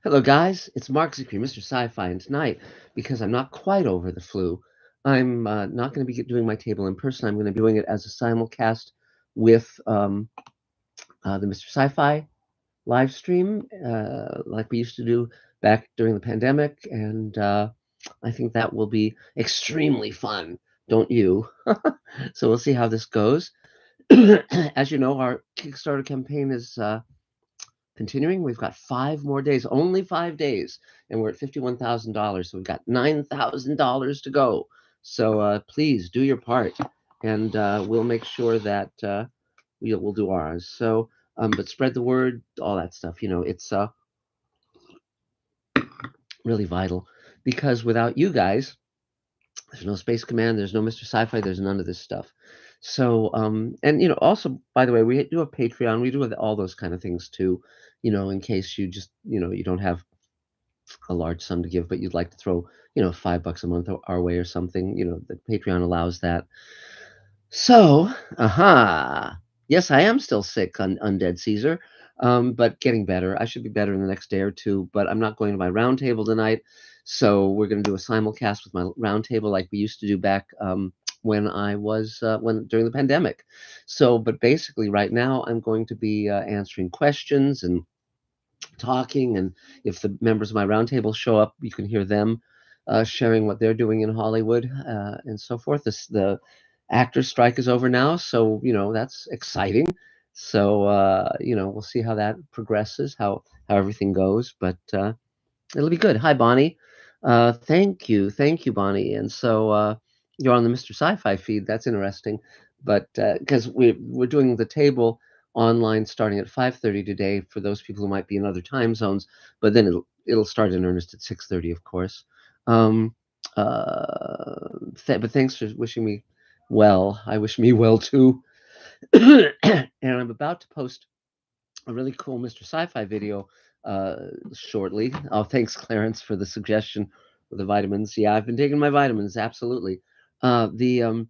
Hello, guys. It's Mark Zicree, Mr. Sci-fi, and tonight, because I'm not quite over the flu, I'm not going to be doing my table in person. I'm going to be doing it as a simulcast with the Mr. Sci-fi live stream, like we used to do back during the pandemic, and I think that will be extremely fun, don't you? So we'll see how this goes. As you know, our Kickstarter campaign is continuing. We've got 5 more days, only 5 days, and we're at $51,000. So we've got $9,000 to go. So please do your part, and we'll make sure that we'll do ours. So, but spread the word, all that stuff. It's really vital because without you guys, there's no Space Command, there's no Mr. Sci-Fi, there's none of this stuff. So, and also, by the way, we do a Patreon. We do all those kind of things too. In case you just, you don't have a large sum to give, but you'd like to throw, $5 a month our way or something, the Patreon allows that. So, aha. Yes, I am still sick on Undead Caesar, but getting better. I should be better in the next day or two, but I'm not going to my roundtable tonight. So we're going to do a simulcast with my roundtable like we used to do back when I was when during the pandemic. So, but basically, right now I'm going to be answering questions and talking, and if the members of my roundtable show up, you can hear them sharing what they're doing in Hollywood and so forth. The actors' strike is over now, so that's exciting. So we'll see how that progresses, how everything goes, but it'll be good. Hi, Bonnie. Thank you, Bonnie. And so you're on the Mr. Sci-Fi feed. That's interesting, but because we're doing the table online starting at 5:30 today for those people who might be in other time zones, but then it'll start in earnest at 6:30, of course. Um, but thanks for wishing me well. I wish me well too. And I'm about to post a really cool Mr. Sci-Fi video shortly. Oh, thanks, Clarence, for the suggestion for the vitamins. Yeah, I've been taking my vitamins, absolutely. The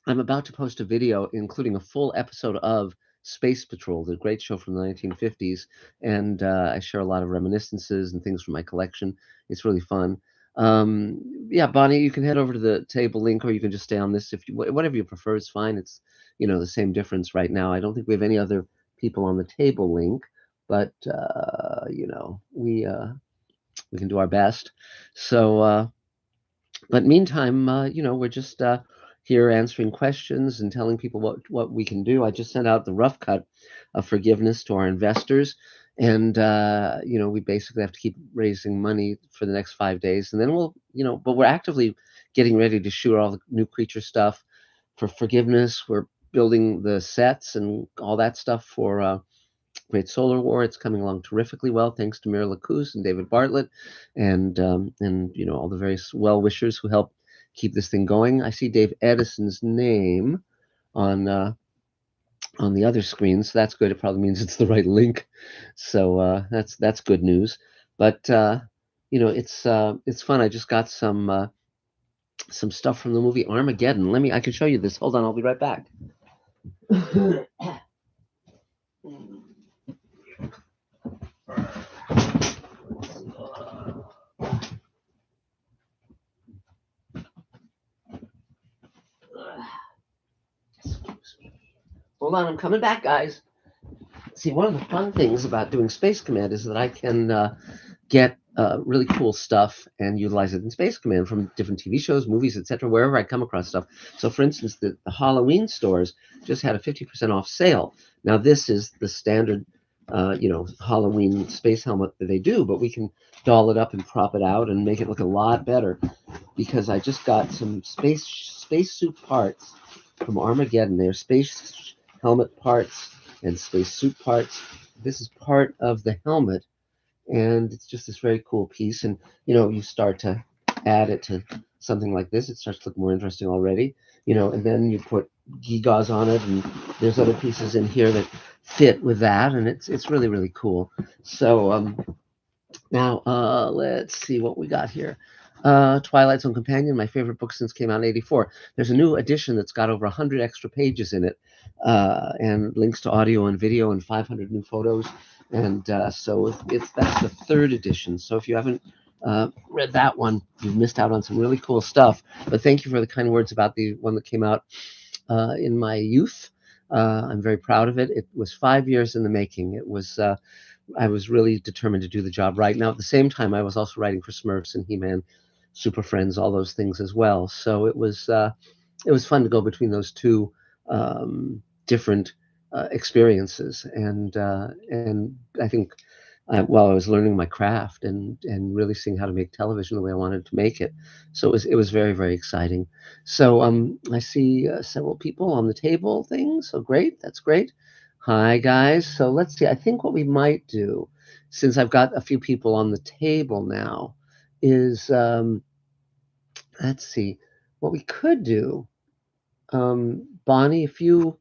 I'm about to post a video including a full episode of Space Patrol, the great show from the 1950s, and I share a lot of reminiscences and things from my collection. It's really fun. Yeah, Bonnie, you can head over to the table link, or you can just stay on this if you whatever you prefer is fine. It's the same difference right now. I don't think we have any other people on the table link, but we can do our best. So but meantime, we're just here answering questions and telling people what we can do. I just sent out the rough cut of forgiveness to our investors, and we basically have to keep raising money for the next 5 days, and then we'll, but we're actively getting ready to shoot all the new creature stuff for forgiveness. We're building the sets and all that stuff for Great Solar War. It's coming along terrifically well, thanks to Mira Lacous and David Bartlett, and all the various well wishers who help keep this thing going. I see Dave Edison's name on uh, on the other screen, so that's good. It probably means it's the right link, so that's good news. But it's fun. I just got some stuff from the movie Armageddon. I can show you this. Hold on, I'll be right back. Hold on, I'm coming back, guys. See, one of the fun things about doing Space Command is that I can get really cool stuff and utilize it in Space Command from different TV shows, movies, etc., wherever I come across stuff. So, for instance, the Halloween stores just had a 50% off sale. Now, this is the standard, Halloween space helmet that they do, but we can doll it up and prop it out and make it look a lot better because I just got some spacesuit parts from Armageddon. They're space helmet parts and spacesuit parts. This is part of the helmet, and it's just this very cool piece. And you start to add it to something like this, it starts to look more interesting already. And then you put gewgaws on it, and there's other pieces in here that fit with that, and it's really really cool. So now let's see what we got here. Twilight Zone Companion, my favorite book since came out in '84. There's a new edition that's got over 100 extra pages in it, and links to audio and video and 500 new photos. And so that's the third edition. So if you haven't read that one, you've missed out on some really cool stuff. But thank you for the kind words about the one that came out in my youth. I'm very proud of it. It was 5 years in the making. I was really determined to do the job right. Now, at the same time, I was also writing for Smurfs and He-Man, Super Friends, all those things as well. So it was fun to go between those two different experiences, and I think while I was learning my craft and really seeing how to make television the way I wanted to make it, so it was very, very exciting. So I see several people on the table thing. So great, that's great. Hi guys. So let's see. I think what we might do, since I've got a few people on the table now, is let's see what we could do. Bonnie, if you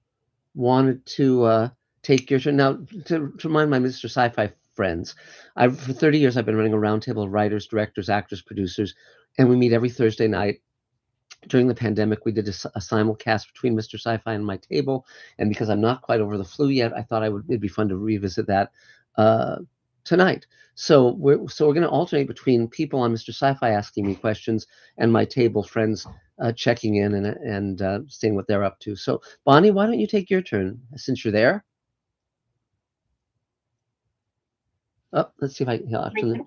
wanted to take your turn now, to remind my Mr. Sci-Fi friends, for 30 years I've been running a roundtable of writers, directors, actors, producers, and we meet every Thursday night. During the pandemic, we did a simulcast between Mr. Sci-Fi and my table, and because I'm not quite over the flu yet, I thought it'd be fun to revisit that uh, tonight. So we're going to alternate between people on Mr. Sci-Fi asking me questions and my table friends checking in and seeing what they're up to. So Bonnie, why don't you take your turn since you're there? Oh, let's see if I can option.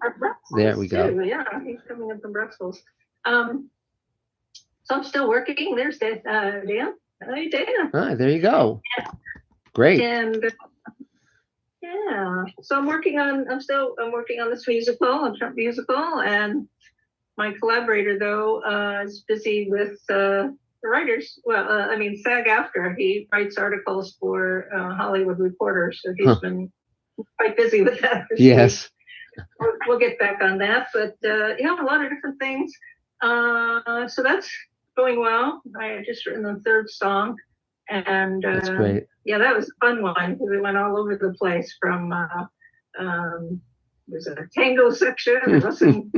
There we go. Yeah, he's coming in from Brussels. So I'm still working. There's Dan. Hi, Dan. Hi, there you go. Yeah. Great. And yeah, so I'm working on this musical, a Trump musical, and my collaborator though is busy with the writers. Well, I mean SAG-AFTRA. He writes articles for Hollywood Reporter, so he's been quite busy with that. Yes. We'll get back on that, but yeah, a lot of different things. So that's going well. I had just written the third song, and that's great. Yeah, that was a fun one because it went all over the place. From there's a tango section, there was some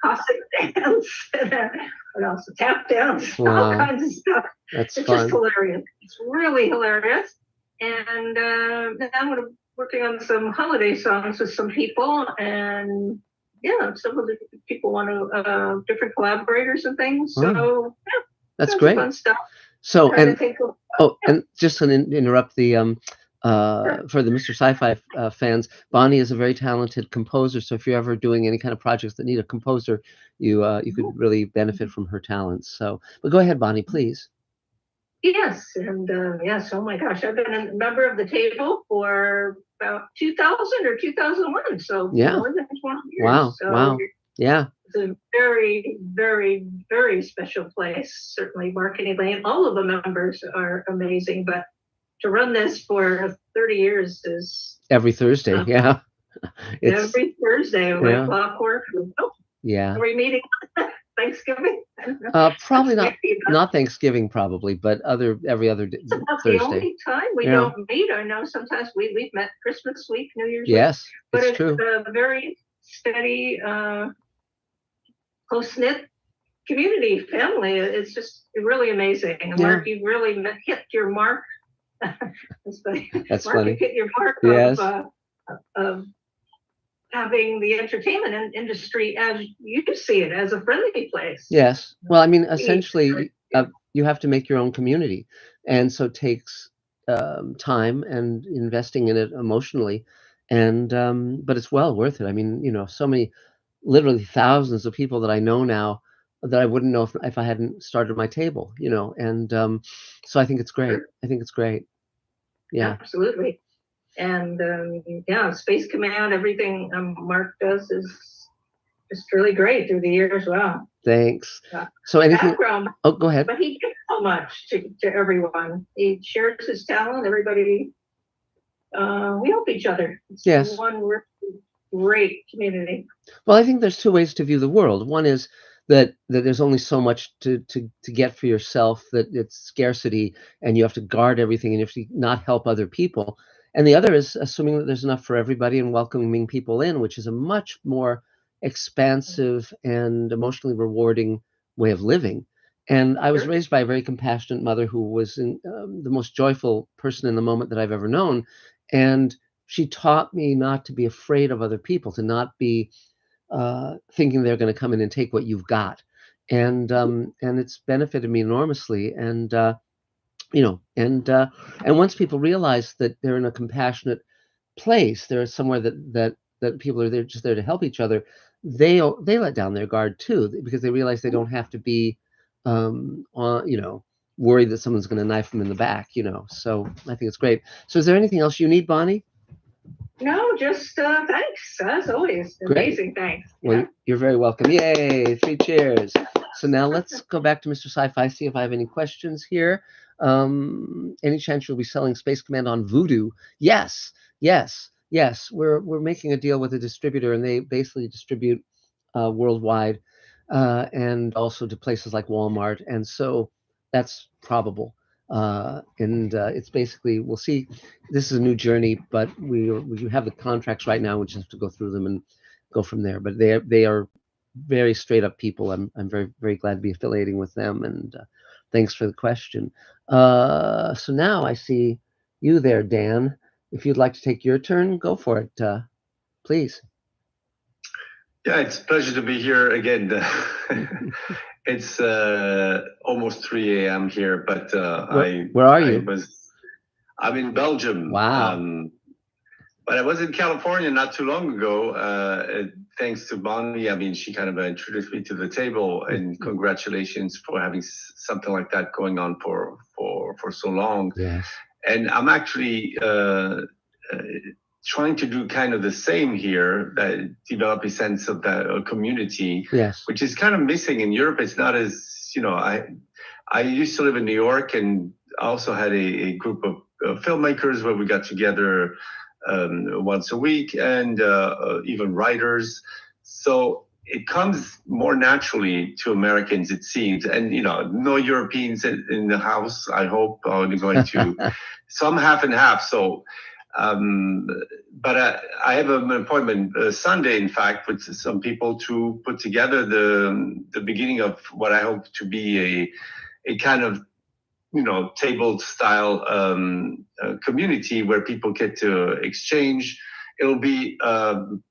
Cossack dance, what else? A tap dance, all kinds of stuff. It's fun. Just hilarious. It's really hilarious, and now I'm working on some holiday songs with some people, and yeah, some of the people want to different collaborators and things. So yeah, that's great. Fun stuff. So and just to interrupt the for the Mr. Sci-Fi fans, Bonnie is a very talented composer. So if you're ever doing any kind of projects that need a composer, you could really benefit from her talents. So, but go ahead, Bonnie, please. Yes, and yes. Oh my gosh, I've been a member of the table for about 2000 or 2001. So yeah, more than 20 years. Wow, so wow, yeah. It's a very, very, very special place. Certainly, Marketing Lane. All of the members are amazing, but to run this for 30 years is every Thursday. Yeah, every Thursday, like clockwork. Oh, yeah. Are we meeting Thanksgiving? Probably not Thanksgiving, probably, but every other it's about Thursday. The only time we don't meet. I know sometimes we've met Christmas week, New Year's. Yes, week, but it's true. A very steady, close-knit community, family. It's just really amazing. And Mark, you've really hit your mark. That's funny. That's Mark, funny. You hit your mark yes. of having the entertainment industry as you see it, as a friendly place. Yes. Well, I mean, essentially, you have to make your own community, and so it takes time and investing in it emotionally, and but it's well worth it. I mean, you know, so many, literally thousands of people that I know now that I wouldn't know if I hadn't started my table, you know, and so I think it's great. I think it's great. Yeah. Absolutely. And yeah, Space Command, everything Mark does is just really great through the years. Wow. Thanks. So anything? Background, oh, go ahead. But he gives so much to everyone. He shares his talent. Everybody, we help each other. It's one great community. Well, I think there's two ways to view the world. One is that there's only so much to get for yourself, that it's scarcity and you have to guard everything and you have to not help other people. And the other is assuming that there's enough for everybody and welcoming people in, which is a much more expansive and emotionally rewarding way of living. And I was Sure. raised by a very compassionate mother who was the most joyful person in the moment that I've ever known. And she taught me not to be afraid of other people, to not be thinking they're going to come in and take what you've got. And it's benefited me enormously. You know, and once people realize that they're in a compassionate place, they're somewhere that people are there just there to help each other. They let down their guard too because they realize they don't have to be, worried that someone's going to knife them in the back. So I think it's great. So is there anything else you need, Bonnie? No, just thanks as always. Great. Amazing, thanks. Well, Yeah. you're very welcome. Yay! 3 cheers. So now let's go back to Mr. Sci-Fi. See if I have any questions here. Any chance you'll be selling Space Command on Voodoo? Yes, yes, yes. We're making a deal with a distributor, and they basically distribute worldwide, and also to places like Walmart. And so that's probable. And it's basically we'll see. This is a new journey, but we have the contracts right now. We just have to go through them and go from there. But they are very straight up people. I'm very very glad to be affiliating with them. And thanks for the question. So now I see you there, Dan. If you'd like to take your turn, go for it, please. Yeah, it's a pleasure to be here again. It's almost 3 a.m. here, but Where are you? I'm in Belgium. Wow. But I was in California not too long ago, thanks to Bonnie. I mean, she kind of introduced me to the table, and congratulations for having something like that going on for so long. Yes. And I'm actually trying to do kind of the same here, that develop a sense of that community, Yes. which is kind of missing in Europe. It's not as, I used to live in New York, and also had a group of filmmakers where we got together once a week, and even writers. So it comes more naturally to Americans, it seems. And, no Europeans in the house, I hope, are going to, some half and half. So, but I have an appointment Sunday, in fact, with some people to put together the beginning of what I hope to be a kind of table style community where people get to exchange. It'll be on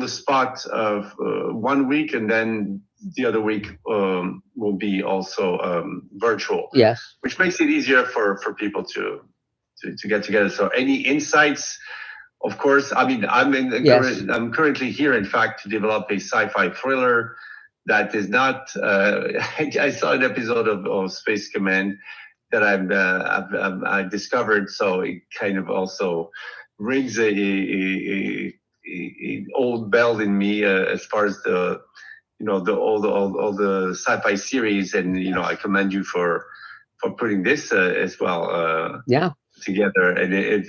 the spot of 1 week, and then the other week will be also virtual. Yes. Which makes it easier for people to get together. So any insights? Of course, I mean, I'm currently here, in fact, to develop a sci-fi thriller that is not. I saw an episode of Space Command that I discovered, so it kind of also rings a old bell in me as far as the all the sci-fi series, and I commend you for putting this as well. Together. And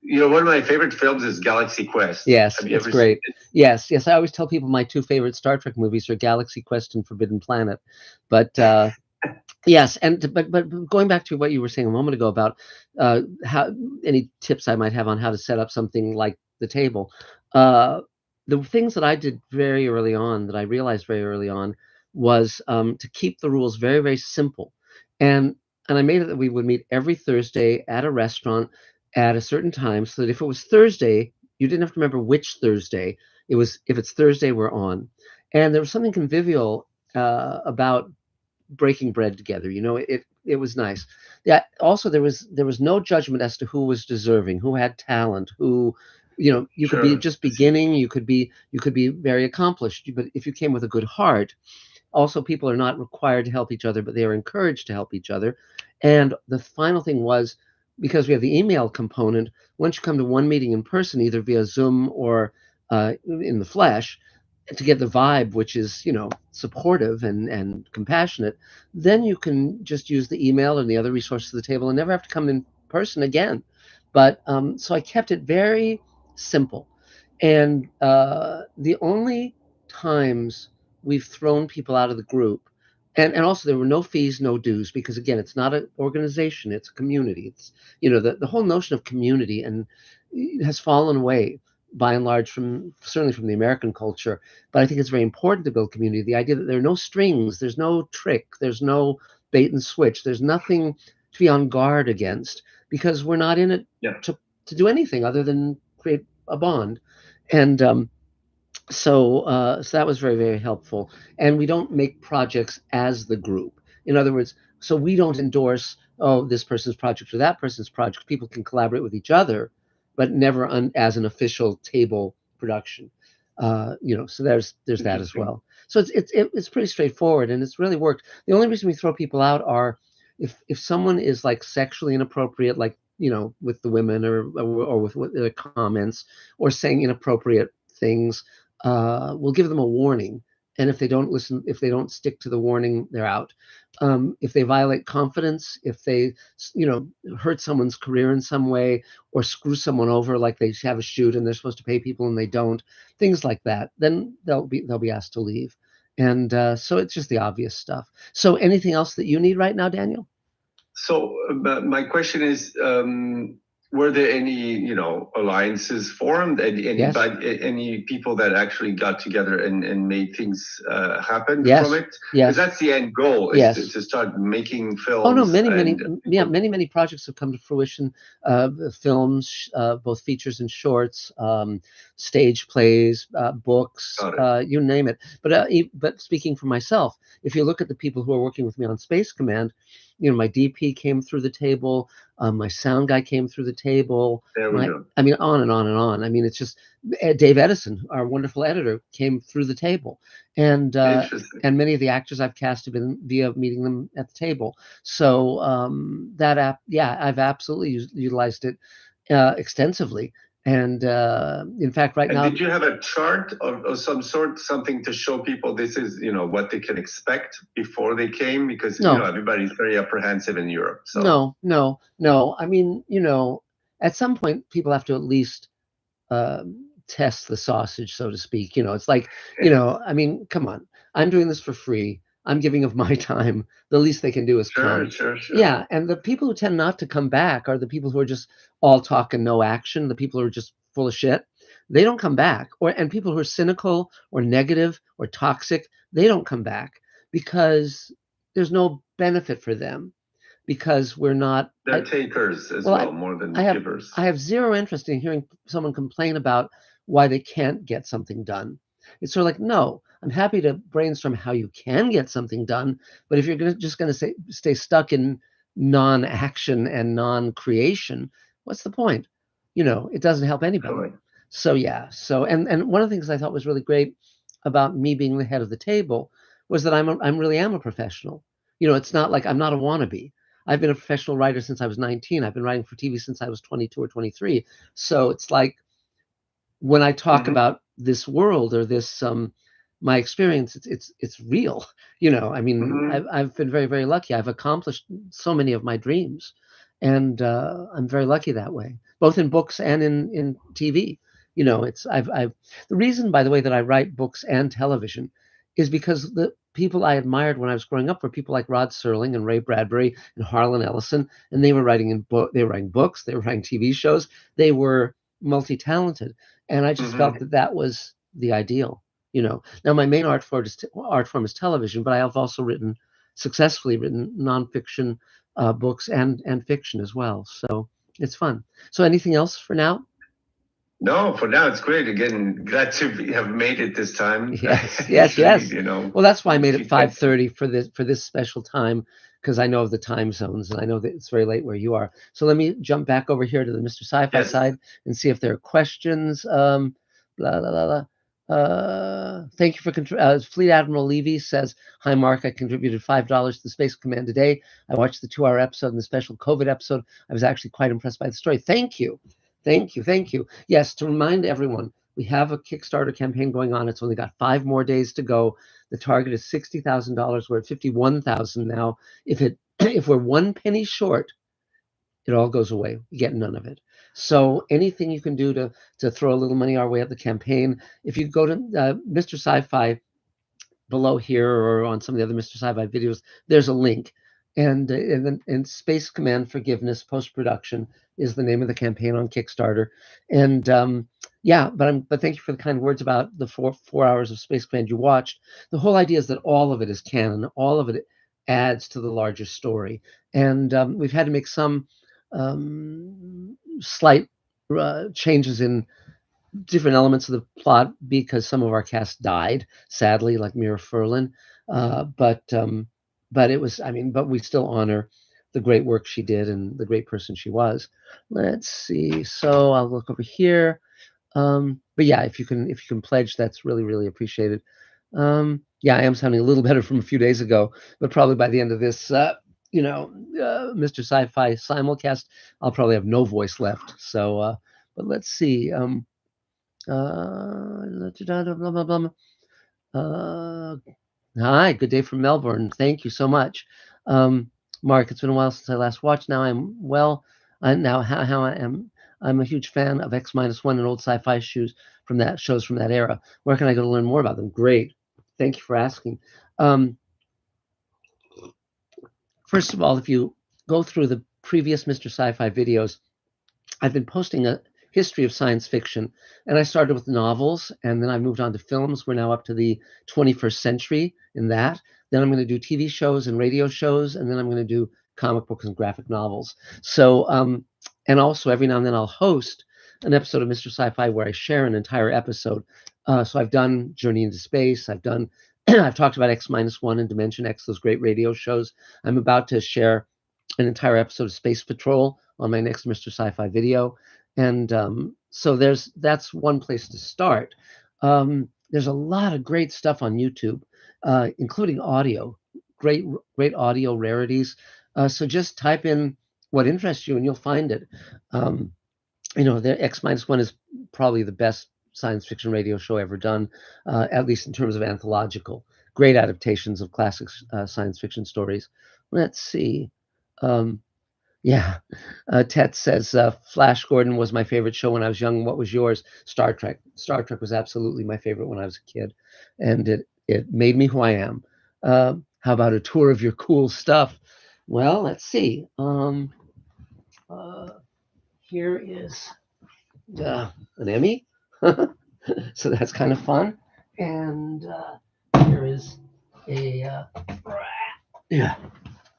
one of my favorite films is Galaxy Quest. Yes, it's great. Yes, I always tell people my two favorite Star Trek movies are Galaxy Quest and Forbidden Planet. But yes, but going back to what you were saying a moment ago about how any tips I might have on how to set up something like the table. The things that I did very early on, that I realized very early on, was to keep the rules very, very simple. And I made it that we would meet every Thursday at a restaurant at a certain time, so that if it was Thursday, you didn't have to remember which Thursday. It was, if it's Thursday, we're on. And there was something convivial about breaking bread together. It was nice. Yeah. Also, there was no judgment as to who was deserving, who had talent, who, you could be just beginning, you could be very accomplished, but if you came with a good heart. Also, people are not required to help each other, but they are encouraged to help each other. And the final thing was, because we have the email component, once you come to one meeting in person, either via Zoom or in the flesh, to get the vibe, which is, supportive and compassionate, then you can just use the email and the other resources of the table and never have to come in person again. But so I kept it very simple. And the only times we've thrown people out of the group, and also there were no fees, no dues, because again, it's not an organization, it's a community. It's, the whole notion of community and it has fallen away. by and large, certainly from the American culture. But I think it's very important to build community. The idea that there are no strings, there's no trick, there's no bait and switch, there's nothing to be on guard against, because we're not in it to do anything other than create a bond. And so that was very, very helpful. And we don't make projects as the group. In other words, so we don't endorse, oh, this person's project or that person's project. People can collaborate with each other, but never as an official table production. So there's that as well. So it's pretty straightforward, and it's really worked. The only reason we throw people out are if someone is like sexually inappropriate, like with the women, or with their comments, or saying inappropriate things. We'll give them a warning, and if they don't listen, if they don't stick to the warning, they're out. If they violate confidence, if they hurt someone's career in some way, or screw someone over, like they have a shoot and they're supposed to pay people and they don't, things like that, then they'll be asked to leave. And so it's just the obvious stuff. So anything else that you need right now, Daniel? So my question is, were there any, alliances formed, and any people that actually got together and made things happen from it? Yes. Because that's the end goal, is to start making films. Oh no, many projects have come to fruition. Films, both features and shorts, stage plays, books, you name it. But speaking for myself, if you look at the people who are working with me on Space Command, my DP came through the table, my sound guy came through the table. There we go. I mean, on and on and on. I mean, it's just Dave Edison, our wonderful editor, came through the table, and many of the actors I've cast have been via meeting them at the table. So I've absolutely utilized it extensively. And in fact, right now, did you have a chart of some sort, something to show people this is, what they can expect before they came? Because everybody's very apprehensive in Europe. So no. I mean, at some point, people have to at least test the sausage, so to speak. It's like, I mean, come on, I'm doing this for free. I'm giving of my time. The least they can do is come. Sure. Yeah, and the people who tend not to come back are the people who are just all talk and no action. The people who are just full of shit. They don't come back. And people who are cynical or negative or toxic, they don't come back, because there's no benefit for them, because we're not. They're takers as well, more than givers. I have zero interest in hearing someone complain about why they can't get something done. It's sort of like, no, I'm happy to brainstorm how you can get something done, but if you're just going to stay stuck in non-action and non-creation, what's the point? It doesn't help anybody. Totally. So and one of the things I thought was really great about me being the head of the table was that I really am a professional. It's not like I'm not a wannabe. I've been a professional writer since I was 19. I've been writing for TV since I was 22 or 23. So it's like, when I talk about this world or this my experience, it's real. I mean, I've been very, very lucky. I've accomplished so many of my dreams, and I'm very lucky that way, both in books and in TV. The reason, by the way, that I write books and television is because the people I admired when I was growing up were people like Rod Serling and Ray Bradbury and Harlan Ellison, and they were writing books, they were writing TV shows, they were multi-talented, and I just felt that was the ideal. Now my main art form is television, but I have also successfully written nonfiction books and fiction as well. So it's fun. So anything else for now? No, for now it's great. Again, glad to have made it this time. Yes. Well, that's why I made it 5:30 for this special time, because I know of the time zones and I know that it's very late where you are. So let me jump back over here to the Mr. Sci-Fi side and see if there are questions. Thank you for Fleet Admiral Levy says, "Hi Mark, I contributed $5 to the Space Command today. I watched the 2-hour episode and the special COVID episode. I was actually quite impressed by the story." Thank you. Yes, to remind everyone, we have a Kickstarter campaign going on. It's only got 5 more days to go. The target is $60,000. We're at $51,000 now. If we're 1 penny short, it all goes away. We get none of it. So anything you can do to throw a little money our way at the campaign. If you go to Mr. Sci-Fi below here, or on some of the other Mr. Sci-Fi videos, there's a link. And Space Command Forgiveness Post-Production is the name of the campaign on Kickstarter. And Yeah, but thank you for the kind words about the 4 hours of Space Command you watched. The whole idea is that all of it is canon. All of it adds to the larger story, and we've had to make some slight changes in different elements of the plot because some of our cast died, sadly, like Mira Furlan. But it was, I mean, but we still honor the great work she did and the great person she was. Let's see. So I'll look over here. But yeah, if you can pledge, that's really, really appreciated. Yeah, I am sounding a little better from a few days ago, but probably by the end of this, Mr. Sci-Fi simulcast, I'll probably have no voice left. So, but let's see. Blah, blah, blah. Hi, good day from Melbourne. Thank you so much. Mark, it's been a while since I last watched. Now I'm well. Now how I am. I'm a huge fan of X-1 and old sci-fi shows from that era. Where can I go to learn more about them? Great. Thank you for asking. First of all, if you go through the previous Mr. Sci-Fi videos, I've been posting a history of science fiction, and I started with novels, and then I moved on to films. We're now up to the 21st century in that. Then I'm going to do TV shows and radio shows, and then I'm going to do comic books and graphic novels. So, and also every now and then I'll host an episode of Mr. Sci-Fi where I share an entire episode. So I've done Journey into Space. I've done, I've talked about X-1 and Dimension X, those great radio shows. I'm about to share an entire episode of Space Patrol on my next Mr. Sci-Fi video. And so that's one place to start. There's a lot of great stuff on YouTube, including audio, great audio rarities. So just type in what interests you and you'll find it. The X-1 is probably the best science fiction radio show ever done, at least in terms of anthological. Great adaptations of classic science fiction stories. Let's see. Yeah. Tet says, Flash Gordon was my favorite show when I was young. What was yours? Star Trek. Star Trek was absolutely my favorite when I was a kid, and it made me who I am. How about a tour of your cool stuff? Well, let's see. Here is an Emmy, so that's kind of fun. And here is a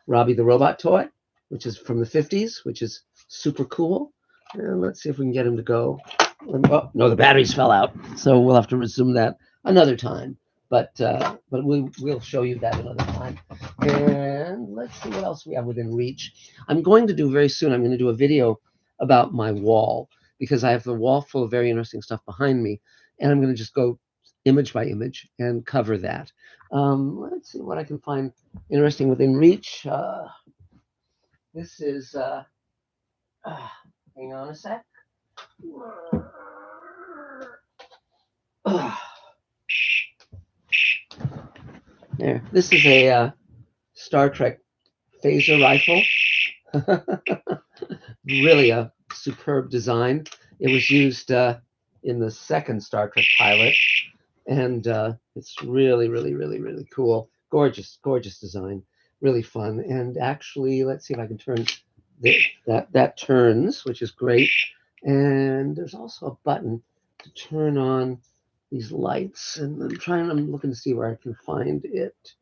Robbie the Robot toy, which is from the 50s, which is super cool. And let's see if we can get him to go. Oh, no, the batteries fell out, so we'll have to resume that another time. But we'll show you that another time. And let's see what else we have within reach. I'm going to do very soon, I'm going to do a video about my wall, because I have the wall full of very interesting stuff behind me, and I'm going to just go image by image and cover that. Let's see what I can find interesting within reach. This is, hang on a sec. There, this is a Star Trek phaser rifle. Really a superb design. It was used in the second Star Trek pilot, and it's really, really, really, really cool. Gorgeous, gorgeous design. Really fun. And actually, let's see if I can turn that turns, which is great. And there's also a button to turn on these lights. And I'm looking to see where I can find it.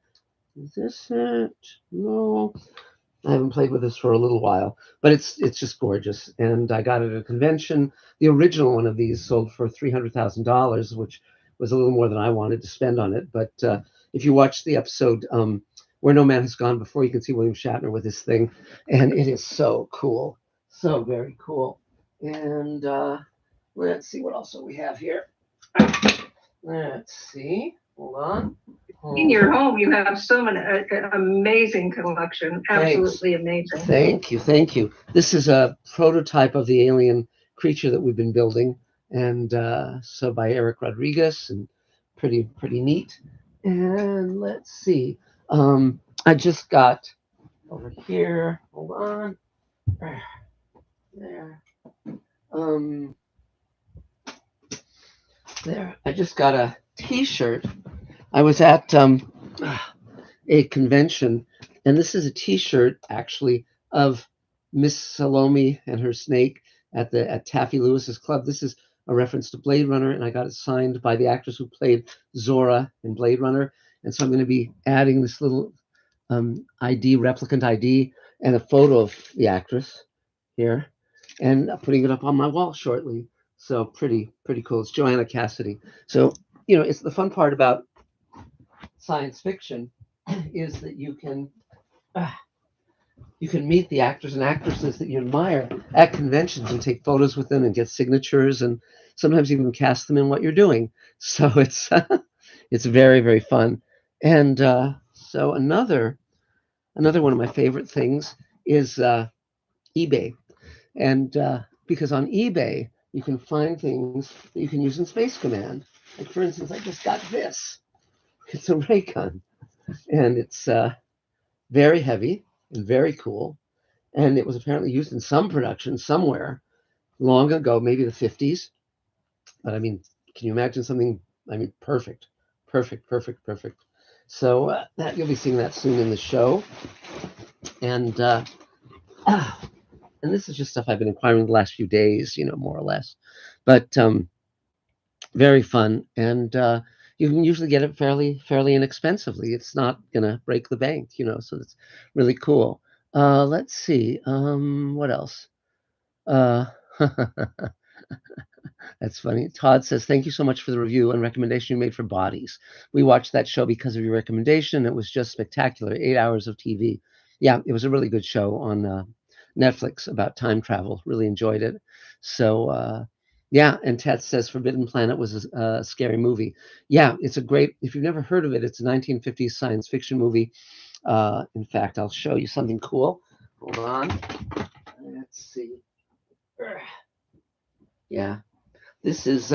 Is this it? No. I haven't played with this for a little while, but it's just gorgeous. And I got it at a convention. The original one of these sold for $300,000, which was a little more than I wanted to spend on it. But if you watch the episode Where No Man Has Gone Before, you can see William Shatner with this thing, and it is so cool, so very cool. And let's see what else we have here. Let's see. Hold on. In your home, you have so many amazing collection. Absolutely amazing. Thank you, thank you. This is a prototype of the alien creature that we've been building, and so by Eric Rodriguez, and pretty neat. And let's see. I just got over here. Hold on. There. There. I just got a T-shirt. I was at a convention, and this is a T-shirt actually of Miss Salome and her snake at Taffy Lewis's club. This is a reference to Blade Runner, and I got it signed by the actress who played Zora in Blade Runner. And so I'm going to be adding this little ID, replicant ID, and a photo of the actress here, and putting it up on my wall shortly. So pretty cool. It's Joanna Cassidy. So it's the fun part about science fiction is that you can meet the actors and actresses that you admire at conventions and take photos with them and get signatures and sometimes even cast them in what you're doing. So it's it's very, very fun. And so another one of my favorite things is eBay. And because on eBay, you can find things that you can use in Space Command. Like, for instance, I just got this. It's a ray gun, and it's very heavy and very cool. And it was apparently used in some production somewhere long ago, maybe the 50s. But I mean, can you imagine something? I mean, perfect. So that you'll be seeing that soon in the show. And and this is just stuff I've been acquiring the last few days, more or less. But very fun, and you can usually get it fairly inexpensively. It's not gonna break the bank, so it's really cool. Let's see, what else? Uh, That's funny. Todd says, "Thank you so much for the review and recommendation you made for Bodies. We watched that show because of your recommendation. It was just spectacular. 8 hours of TV. Yeah, it was a really good show on Netflix about time travel. Really enjoyed it. So, yeah." And Ted says, "Forbidden Planet was a scary movie. Yeah, it's a great, if you've never heard of it, it's a 1950s science fiction movie. In fact, I'll show you something cool. Hold on. Let's see. Yeah. This is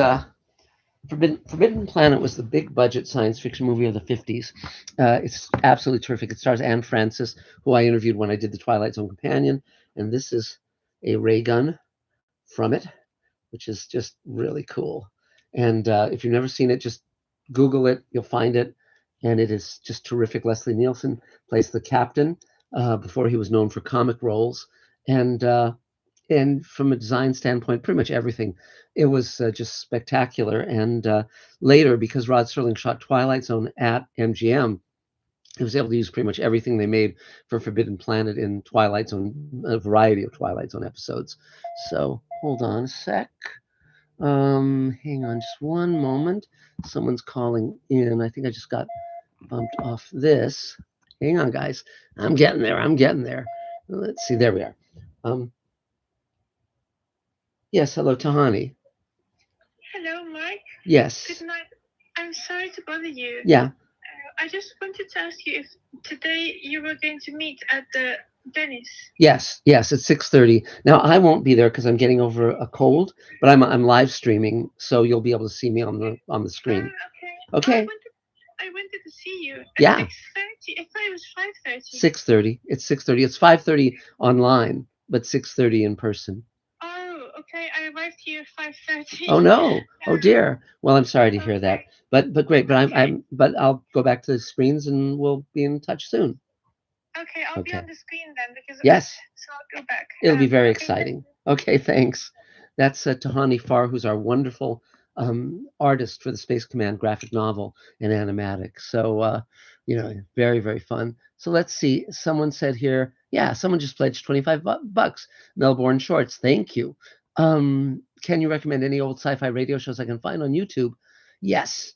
Forbidden Planet was the big budget science fiction movie of the 50s. It's absolutely terrific. It stars Anne Francis, who I interviewed when I did the Twilight Zone Companion, and this is a ray gun from it, which is just really cool. And if you've never seen it, just Google it. You'll find it, and it is just terrific. Leslie Nielsen plays the captain before he was known for comic roles, and from a design standpoint, pretty much everything. It was just spectacular. And later, because Rod Serling shot Twilight Zone at MGM, he was able to use pretty much everything they made for Forbidden Planet in Twilight Zone, a variety of Twilight Zone episodes. So hold on a sec. Hang on just one moment. Someone's calling in. I think I just got bumped off this. Hang on, guys. I'm getting there. Let's see. There we are. Yes, hello, Tahani. Hello, Mike. Yes. Good night. I'm sorry to bother you. Yeah. I just wanted to ask you if today you were going to meet at the Venice. Yes, it's 6:30. Now I won't be there because I'm getting over a cold, but I'm live streaming, so you'll be able to see me on the screen. Okay. Okay. I wanted to see you at Yeah. 6:30. I thought it was 5:30. 6:30. It's 6:30. It's 5:30 online, but 6:30 in person. Oh, okay. I arrived here at 5:30. Oh no. Oh dear. Well, I'm sorry to hear that. But great. But but I'll go back to the screens and we'll be in touch soon. Okay, I'll be on the screen then because yes. So I'll go back. It'll be very exciting. Okay, thanks. That's Tahani Farr, who's our wonderful artist for the Space Command graphic novel and animatic. So, very, very fun. So let's see. Someone said here, yeah, someone just pledged 25 bucks. Melbourne Shorts, thank you. Can you recommend any old sci-fi radio shows I can find on YouTube? Yes.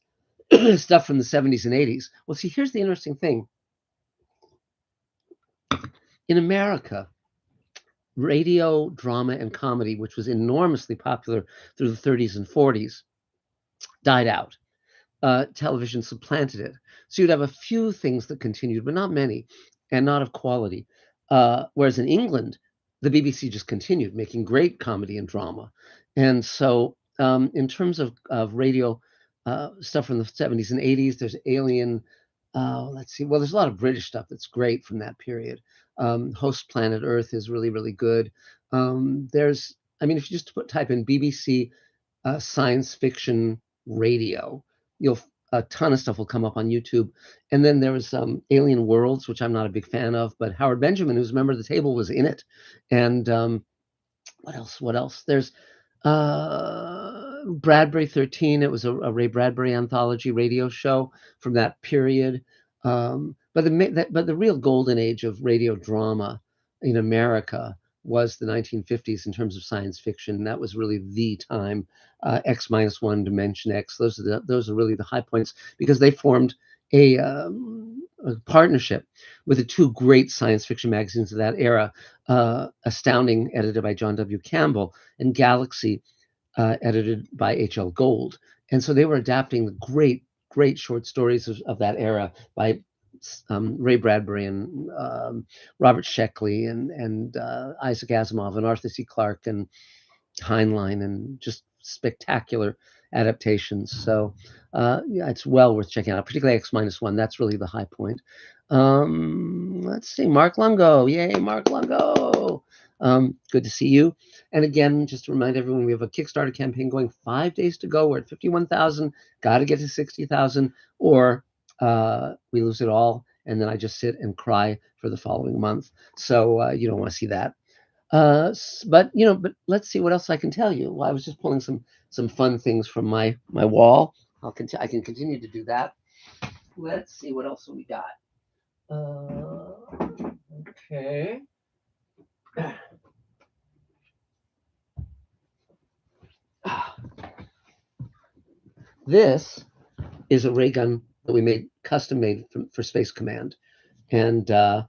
Stuff from the 70s and 80s. Well, see, here's the interesting thing. In America, radio, drama, and comedy, which was enormously popular through the 30s and 40s, died out. Television supplanted it. So you'd have a few things that continued, but not many, and not of quality. Whereas in England, the BBC just continued making great comedy and drama. And so in terms of radio stuff from the 70s and 80s, there's Alien. Let's see. Well, there's a lot of British stuff that's great from that period. Host Planet Earth is really, really good. If you just type in BBC science fiction radio, a ton of stuff will come up on YouTube. And then there was Alien Worlds, which I'm not a big fan of, but Howard Benjamin, who's a member of the table, was in it. And what else? There's Bradbury 13. It was a Ray Bradbury anthology radio show from that period. But the real golden age of radio drama in America was the 1950s in terms of science fiction. That was really the time. X-1, Dimension X. Those are really the high points because they formed a partnership with the two great science fiction magazines of that era, Astounding, edited by John W. Campbell, and Galaxy, edited by H.L. Gold. And so they were adapting the great short stories of that era by Ray Bradbury and Robert Sheckley and Isaac Asimov and Arthur C. Clarke and Heinlein, and just spectacular adaptations. So yeah, it's well worth checking out, particularly X-1. That's really the high point. Let's see, Mark Lungo. Yay, Mark Lungo. Good to see you. And again, just to remind everyone, we have a Kickstarter campaign going, 5 days to go. We're at 51,000, got to get to 60,000, or we lose it all. And then I just sit and cry for the following month. So you don't want to see that. But let's see what else I can tell you. Well, I was just pulling some fun things from my wall. I can continue to do that. Let's see what else we got. Okay. This is a ray gun that we made, custom made for Space Command. And the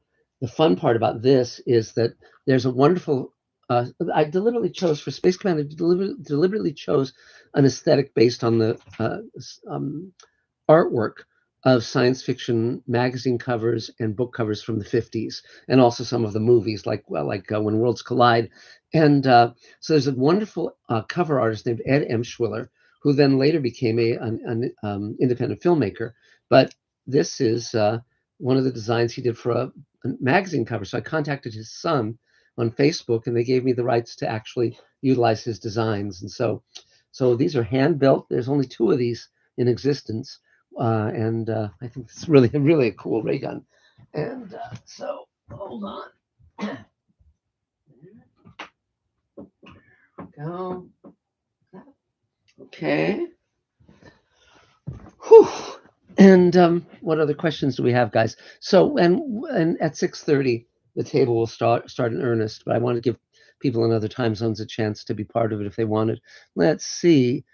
fun part about this is that there's a wonderful, I deliberately chose for Space Command, I deliberately chose an aesthetic based on the artwork of science fiction magazine covers and book covers from the 50s, and also some of the movies like When Worlds Collide. And so there's a wonderful cover artist named Ed Emschwiller, who then later became an independent filmmaker. But this is one of the designs he did for a magazine cover. So I contacted his son on Facebook, and they gave me the rights to actually utilize his designs. And so these are hand built. There's only 2 of these in existence. And I think it's really a cool ray gun. And so hold on. Go. Okay. Whew. And what other questions do we have, guys? So and at 6:30 the table will start in earnest. But I want to give people in other time zones a chance to be part of it if they wanted. Let's see.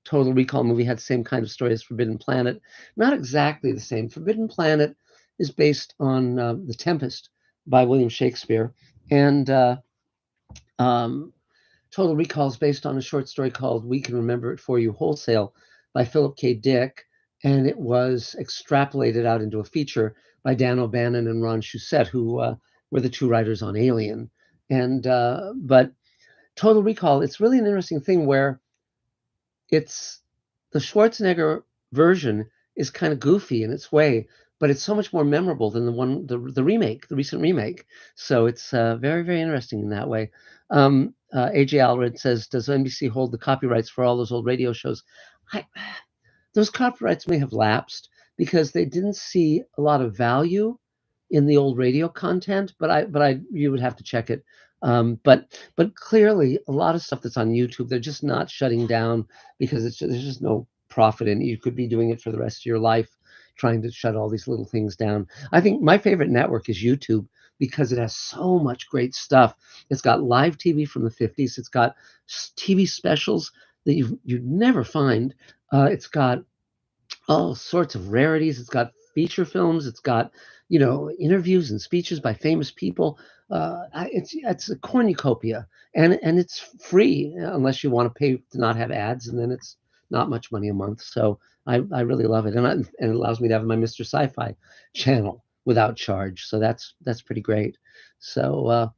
Total Recall movie had the same kind of story as Forbidden Planet. Not exactly the same. Forbidden Planet is based on The Tempest by William Shakespeare. And Total Recall is based on a short story called We Can Remember It For You Wholesale by Philip K. Dick. And it was extrapolated out into a feature by Dan O'Bannon and Ron Shusett, who were the 2 writers on Alien. And but Total Recall, it's really an interesting thing where it's the Schwarzenegger version is kind of goofy in its way, but it's so much more memorable than the remake, the recent remake. So it's very, very interesting in that way. AJ Alred says, does NBC hold the copyrights for all those old radio shows? Those copyrights may have lapsed because they didn't see a lot of value in the old radio content, but you would have to check it. But clearly a lot of stuff that's on YouTube, they're just not shutting down because there's just no profit in it. You could be doing it for the rest of your life, trying to shut all these little things down. I think my favorite network is YouTube because it has so much great stuff. It's got live TV from the 50s. It's got TV specials that you'd never find. It's got all sorts of rarities. It's got feature films. It's got, interviews and speeches by famous people. It's a cornucopia, and it's free unless you want to pay to not have ads, and then it's not much money a month. So I really love it, and it allows me to have my Mr. Sci-Fi channel without charge. So that's pretty great. So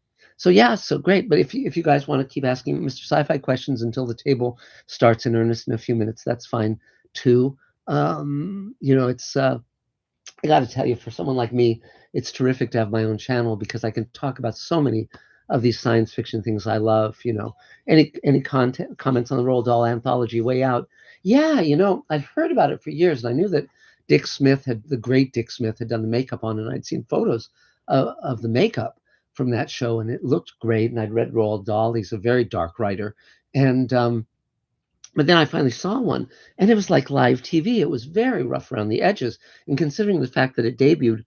great. But if you guys want to keep asking Mr. Sci-Fi questions until the table starts in earnest in a few minutes, that's fine too. It's I got to tell you, for someone like me, it's terrific to have my own channel because I can talk about so many of these science fiction things I love. Any comments on the Roald Dahl anthology Way Out? Yeah, I'd heard about it for years, and I knew that the great Dick Smith had done the makeup on it, and I'd seen photos of the makeup from that show, and it looked great. And I'd read Roald Dahl; he's a very dark writer, and But then I finally saw one, and it was like live TV. It was very rough around the edges. And considering the fact that it debuted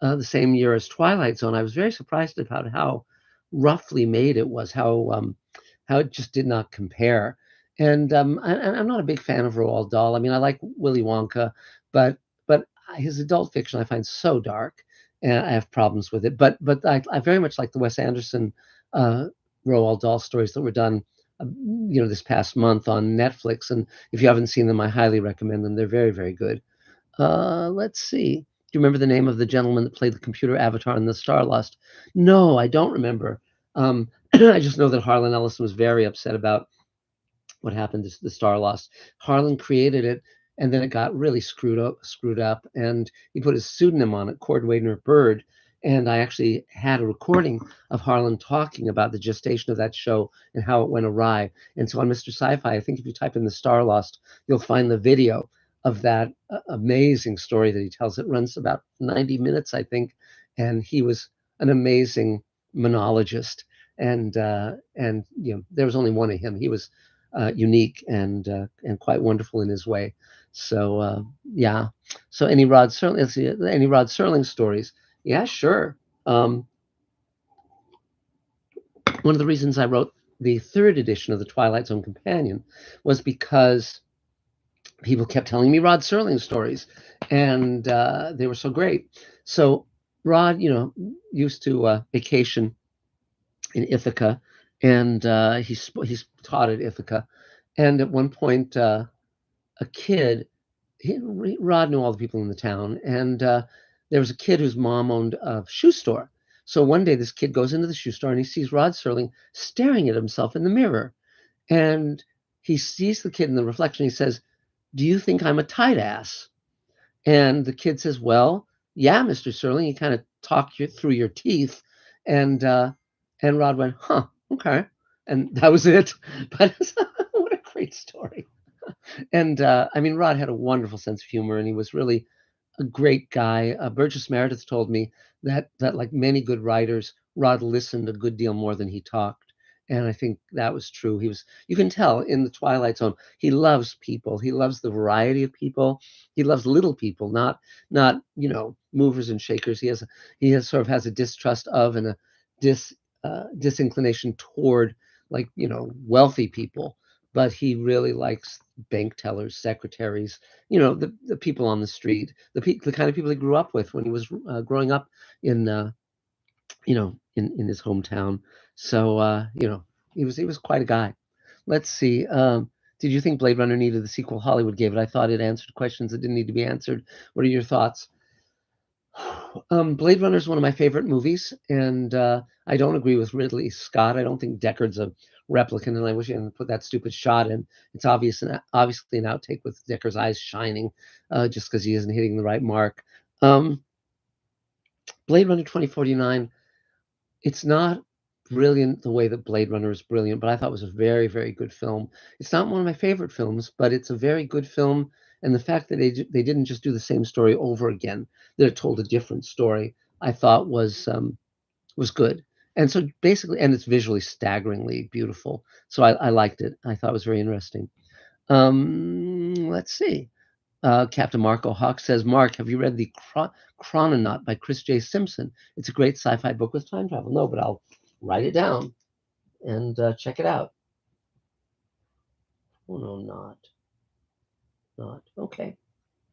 the same year as Twilight Zone, I was very surprised about how roughly made it was, how it just did not compare. And I'm not a big fan of Roald Dahl. I mean, I like Willy Wonka, but his adult fiction I find so dark, and I have problems with it. But I very much like the Wes Anderson uh, Roald Dahl stories that were done, this past month on Netflix. And if you haven't seen them, I highly recommend them. They're very, very good. Let's see. Do you remember the name of the gentleman that played the computer avatar in The Starlost? No, I don't remember. I just know that Harlan Ellison was very upset about what happened to the Starlost. Harlan created it, and then it got really screwed up, and he put his pseudonym on it, Cordwainer Bird. And I actually had a recording of Harlan talking about the gestation of that show and how it went awry. And so on Mr. Sci-Fi, I think if you type in the Starlost, you'll find the video of that amazing story that he tells. It runs about 90 minutes, I think, and he was an amazing monologist. And there was only one of him. He was unique and quite wonderful in his way. So yeah. So any Rod Serling? Let's see, any Rod Serling stories? Yeah, sure. One of the reasons I wrote the third edition of the Twilight Zone Companion was because people kept telling me Rod Serling stories, and they were so great. So Rod, used to vacation in Ithaca, and he's taught at Ithaca. And at one point, a kid, Rod knew all the people in the town, and there was a kid whose mom owned a shoe store. So one day, this kid goes into the shoe store and he sees Rod Serling staring at himself in the mirror, and he sees the kid in the reflection. He says, "Do you think I'm a tight ass?" And the kid says, "Well, yeah, Mr. Serling, you kind of talk through your teeth." And Rod went, "Huh, okay." And that was it. But what a great story. And I mean, Rod had a wonderful sense of humor, and he was really a great guy. Burgess Meredith told me that like many good writers, Rod listened a good deal more than he talked, and I think that was true. You can tell in the Twilight Zone, he loves people. He loves the variety of people. He loves little people, not movers and shakers. He has sort of has a distrust of and a disinclination toward, like, wealthy people, but he really likes bank tellers, secretaries, the people on the street, the kind of people he grew up with when he was growing up in in his hometown. So he was quite a guy. Let's see. Did you think Blade Runner needed the sequel Hollywood gave it? I thought it answered questions that didn't need to be answered. What are your thoughts? Blade Runner is one of my favorite movies, and I don't agree with Ridley Scott. I don't think Deckard's a replicant, and I wish he hadn't put that stupid shot in. It's obviously an outtake with Deckard's eyes shining, just because he isn't hitting the right mark. Um, Blade Runner 2049, it's not brilliant the way that Blade Runner is brilliant, but I thought it was a very, very good film. It's not one of my favorite films, but it's a very good film. And the fact that they didn't just do the same story over again, that it told a different story, I thought was good. And so basically, and it's visually staggeringly beautiful. So I liked it. I thought it was very interesting. Let's see. Captain Marco Hawk says, Mark, have you read the Chrononaut by Chris J. Simpson? It's a great sci-fi book with time travel. No, but I'll write it down and check it out. Oh, no, not. Okay,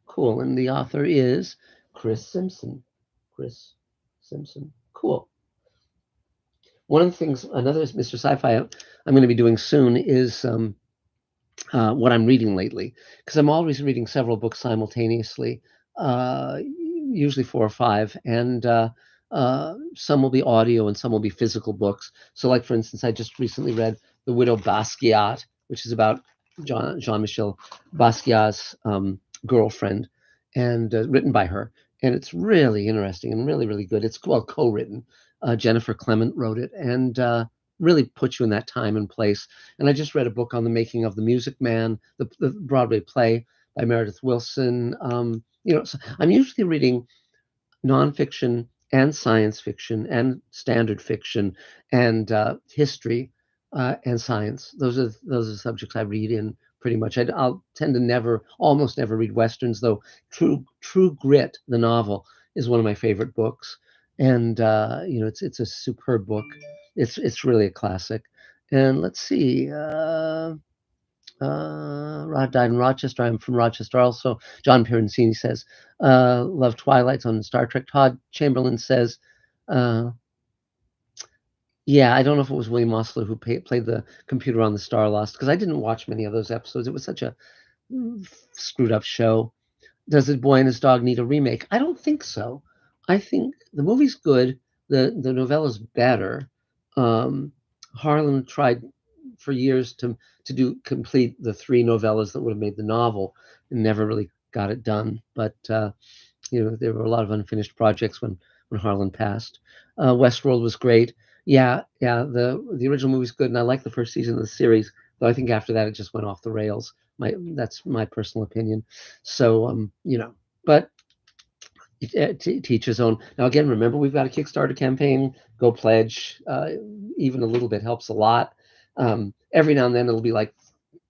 cool. And the author is Chris Simpson. Chris Simpson. Cool. One of the things, another Mr. Sci-Fi I'm going to be doing soon is what I'm reading lately, because I'm always reading several books simultaneously, usually 4 or 5, and some will be audio and some will be physical books. So, like, for instance, I just recently read The Widow Basquiat, which is about Jean-Michel Basquiat's girlfriend, and written by her. And it's really interesting and really, really good. It's well co-written. Jennifer Clement wrote it, and really puts you in that time and place. And I just read a book on the making of The Music Man, the Broadway play by Meredith Willson. So I'm usually reading nonfiction and science fiction and standard fiction and history and science. Those are the subjects I read in pretty much. I'll tend to almost never read Westerns, though True Grit, the novel, is one of my favorite books. And, it's a superb book. It's really a classic. And let's see, Rod died in Rochester. I'm from Rochester also. John Pierencini says, love Twilight's on Star Trek. Todd Chamberlain says, uh, yeah, I don't know if it was William Osler who played the computer on the Star Lost, because I didn't watch many of those episodes. It was such a screwed up show. Does The Boy and His Dog need a remake? I don't think so. I think the movie's good. The novella's better. Harlan tried for years to complete the 3 novellas that would have made the novel, and never really got it done. But there were a lot of unfinished projects when Harlan passed. Westworld was great. Yeah. The original movie's good, and I like the first season of the series. Though I think after that it just went off the rails. That's my personal opinion. So but to each his own. Now again, remember, we've got a Kickstarter campaign. Go pledge. Even a little bit helps a lot. Every now and then it'll be like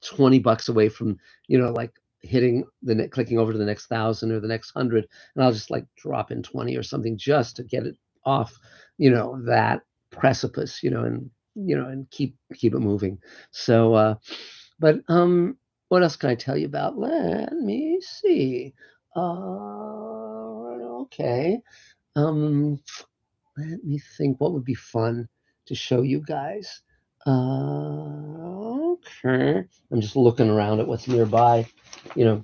$20 away from like hitting clicking over to the next 1,000 or the next 100, and I'll just like drop in 20 or something just to get it off that precipice, and keep it moving. So but what else can I tell you about? Let me see. Okay. Let me think what would be fun to show you guys. Okay. I'm just looking around at what's nearby. Every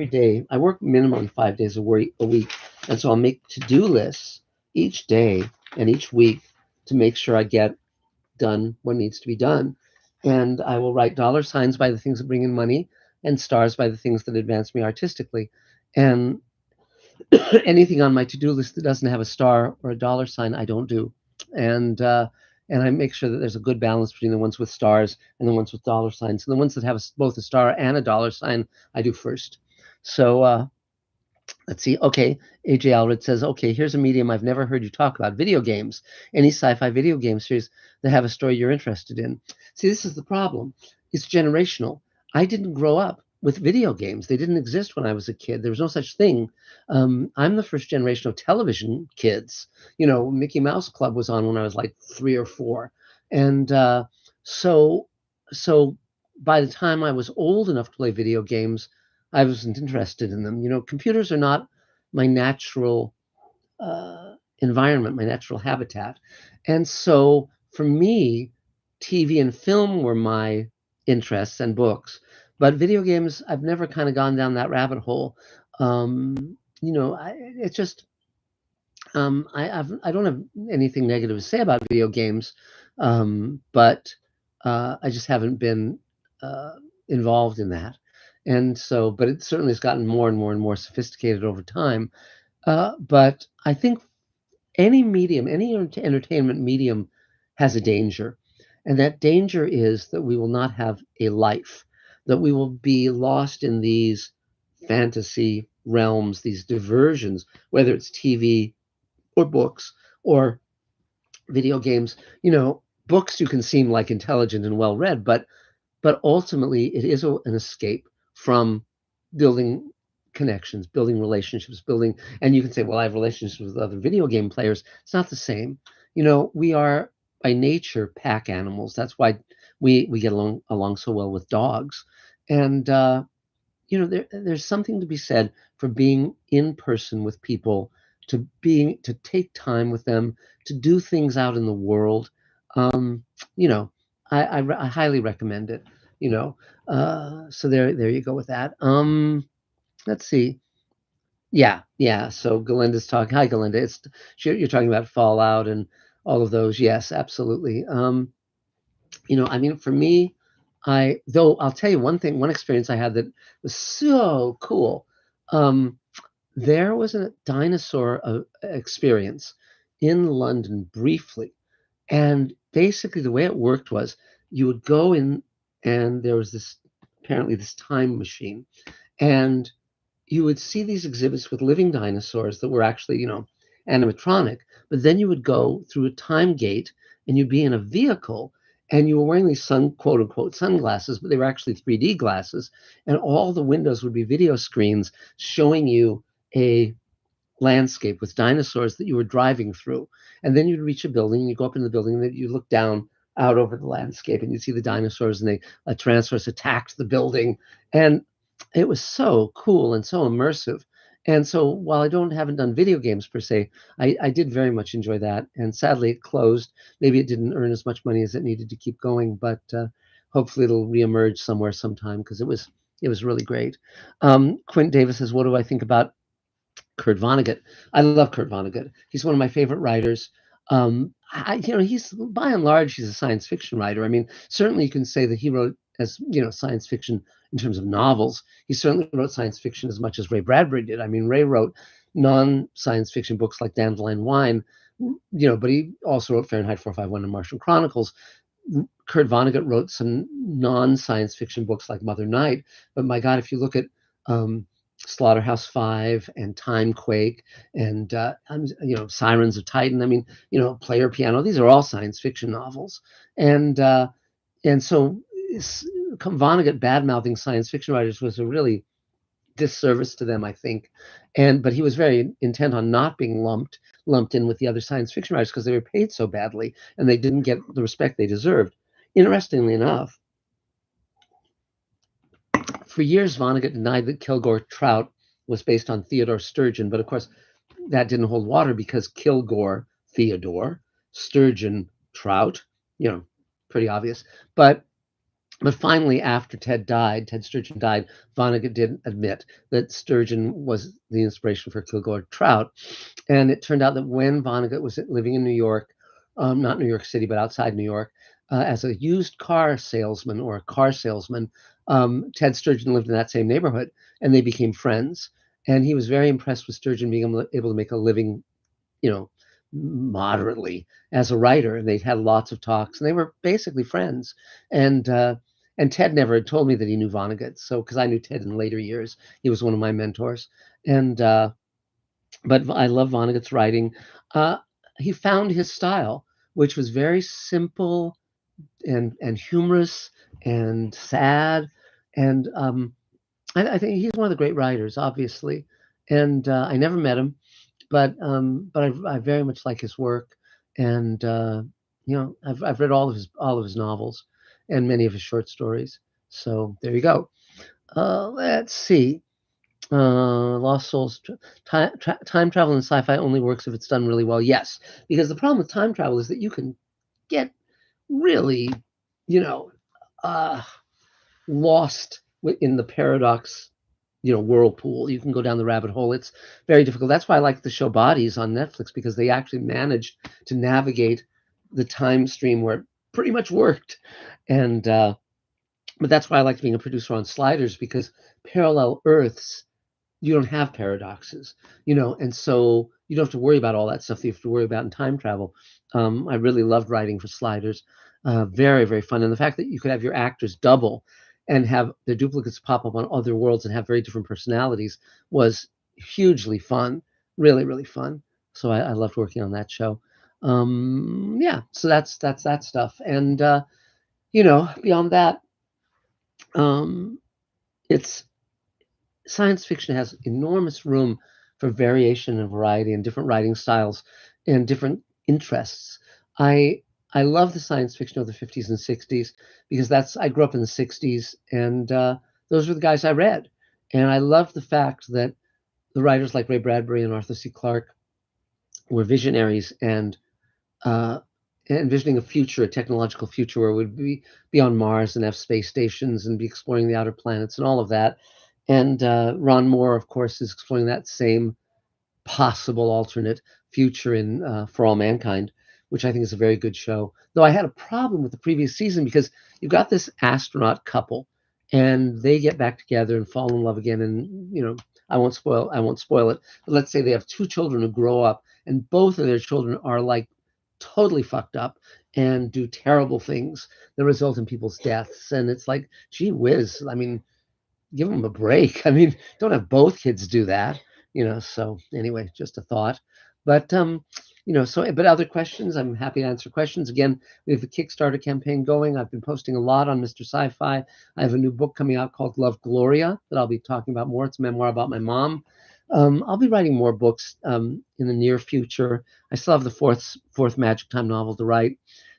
day, I work minimally 5 days a week, and so I'll make to-do lists each day and each week to make sure I get done what needs to be done. And I will write $signs by the things that bring in money and stars by the things that advance me artistically. And anything on my to-do list that doesn't have a star or a $sign, I don't do. And I make sure that there's a good balance between the ones with stars and the ones with $signs. And the ones that have both a star and a $sign, I do first. So let's see. Okay, AJ Alred says, okay, here's a medium I've never heard you talk about: video games. Any sci-fi video game series that have a story you're interested in. See, this is the problem. It's generational. I didn't grow up with video games. They didn't exist when I was a kid. There was no such thing. I'm the first generation of television kids. Mickey Mouse Club was on when I was like 3 or 4. And so by the time I was old enough to play video games, I wasn't interested in them. Computers are not my natural environment, my natural habitat. And so for me, TV and film were my interests, and books. But video games, I've never kind of gone down that rabbit hole. It's just, I don't have anything negative to say about video games, but I just haven't been involved in that. And so, but it certainly has gotten more and more and more sophisticated over time. But I think any medium, any entertainment medium has a danger. And that danger is that we will not have a life, that we will be lost in these fantasy realms, these diversions, whether it's TV or books or video games. Books, you can seem like intelligent and well read, but ultimately it is an escape from building connections, building relationships, and you can say, well, I have relationships with other video game players. It's not the same. We are by nature pack animals. That's why we get along so well with dogs. And there's something to be said for being in person with people, to take time with them, to do things out in the world. I highly recommend it. So there you go with that. Let's see. Yeah. So Galinda's talking. Hi, Galinda. You're talking about Fallout and all of those. Yes, absolutely. For me, though I'll tell you one experience I had that was so cool. There was a dinosaur experience in London briefly, and basically the way it worked was you would go in, and there was apparently this time machine, and you would see these exhibits with living dinosaurs that were actually, animatronic, but then you would go through a time gate and you'd be in a vehicle, and you were wearing these quote unquote sunglasses, but they were actually 3D glasses, and all the windows would be video screens showing you a landscape with dinosaurs that you were driving through. And then you'd reach a building, and you go up in the building, and then you look down out over the landscape, and you see the dinosaurs, and a Tyrannosaurus attacked the building. And it was so cool and so immersive. And so while haven't done video games per se, I did very much enjoy that. And sadly, it closed. Maybe it didn't earn as much money as it needed to keep going, but hopefully it'll reemerge somewhere sometime, because it was really great. Quint Davis says, "What do I think about Kurt Vonnegut?" I love Kurt Vonnegut. He's one of my favorite writers. He's by and large, he's a science fiction writer. I mean, certainly you can say that he wrote science fiction in terms of novels. He certainly wrote science fiction as much as Ray Bradbury did. I mean, Ray wrote non-science fiction books like Dandelion Wine, but he also wrote Fahrenheit 451 and Martian Chronicles. Kurt Vonnegut wrote some non-science fiction books like Mother Night. But my God, if you look at Slaughterhouse-Five and Timequake and Sirens of Titan. I mean, Player Piano. These are all science fiction novels, and so Vonnegut bad-mouthing science fiction writers was a really disservice to them, I think. But he was very intent on not being lumped in with the other science fiction writers, because they were paid so badly and they didn't get the respect they deserved. Interestingly enough, for years, Vonnegut denied that Kilgore Trout was based on Theodore Sturgeon, but of course, that didn't hold water, because Kilgore, Theodore, Sturgeon, Trout, pretty obvious. But finally, after Ted Sturgeon died, Vonnegut did admit that Sturgeon was the inspiration for Kilgore Trout. And it turned out that when Vonnegut was living in New York, not New York City, but outside New York, as a used car salesman or a car salesman, Ted Sturgeon lived in that same neighborhood, and they became friends. And he was very impressed with Sturgeon being able to make a living, moderately as a writer. And they had lots of talks, and they were basically friends. And Ted never had told me that he knew Vonnegut. So, because I knew Ted in later years, he was one of my mentors. And but I love Vonnegut's writing. He found his style, which was very simple and humorous and sad. And I think he's one of the great writers, obviously. And I never met him, but I very much like his work. And I've read all of his novels and many of his short stories. So there you go. Let's see. Lost Souls. Time travel in sci-fi only works if it's done really well. Yes, because the problem with time travel is that you can get really, lost in the paradox, whirlpool. You can go down the rabbit hole. It's very difficult. That's why I like the show Bodies on Netflix, because they actually managed to navigate the time stream where it pretty much worked. And but that's why I liked being a producer on Sliders, because parallel Earths, you don't have paradoxes, and so you don't have to worry about all that stuff that you have to worry about in time travel. I really loved writing for Sliders. Very, very fun. And the fact that you could have your actors double and have their duplicates pop up on other worlds and have very different personalities was hugely fun. Really, really fun. So I loved working on that show. Yeah, so that's that stuff. And beyond that, it's science fiction has enormous room for variation and variety and different writing styles and different interests. I love the science fiction of the 50s and 60s, because I grew up in the 60s, and those were the guys I read. And I love the fact that the writers like Ray Bradbury and Arthur C. Clarke were visionaries and envisioning a technological future where we'd be on Mars and have space stations and be exploring the outer planets and all of that. And Ron Moore, of course, is exploring that same possible alternate future in For All Mankind, which I think is a very good show. Though I had a problem with the previous season, because you've got this astronaut couple, and they get back together and fall in love again. And I won't spoil it. But let's say they have two children who grow up, and both of their children are like totally fucked up and do terrible things that result in people's deaths. And it's like, gee whiz. I mean, give them a break. I mean, don't have both kids do that. So anyway, just a thought. But So, but other questions, I'm happy to answer questions. Again, we have a Kickstarter campaign going. I've been posting a lot on Mr. Sci-Fi. I have a new book coming out called Love Gloria that I'll be talking about more. It's a memoir about my mom. I'll be writing more books in the near future. I still have the fourth Magic Time novel to write,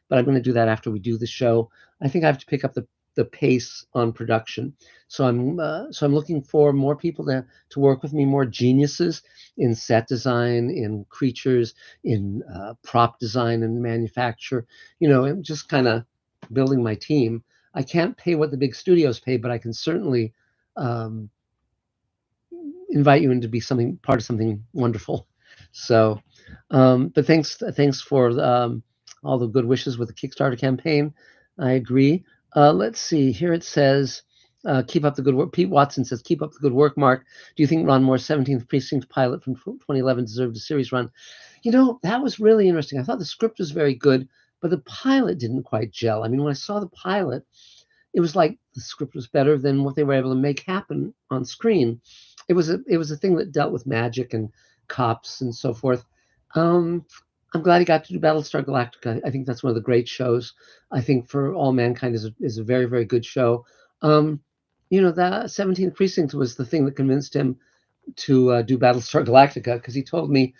but I'm going to do that after we do the show. I think I have to pick up the pace on production. So I'm looking for more people to work with me, more geniuses in set design, in creatures, in prop design and manufacture. And just kind of building my team. I can't pay what the big studios pay, but I can certainly um, invite you in to be part of something wonderful. So, but thanks for all the good wishes with the Kickstarter campaign. I agree. Let's see. Here it says, keep up the good work. Pete Watson says, keep up the good work, Mark. Do you think Ron Moore's 17th Precinct pilot from 2011 deserved a series run? That was really interesting. I thought the script was very good, but the pilot didn't quite gel. I mean, when I saw the pilot, it was like the script was better than what they were able to make happen on screen. It was a thing that dealt with magic and cops and so forth. I'm glad he got to do Battlestar Galactica. I think that's one of the great shows. I think For All Mankind is a very, very good show. That 17th Precinct was the thing that convinced him to do Battlestar Galactica, because he told me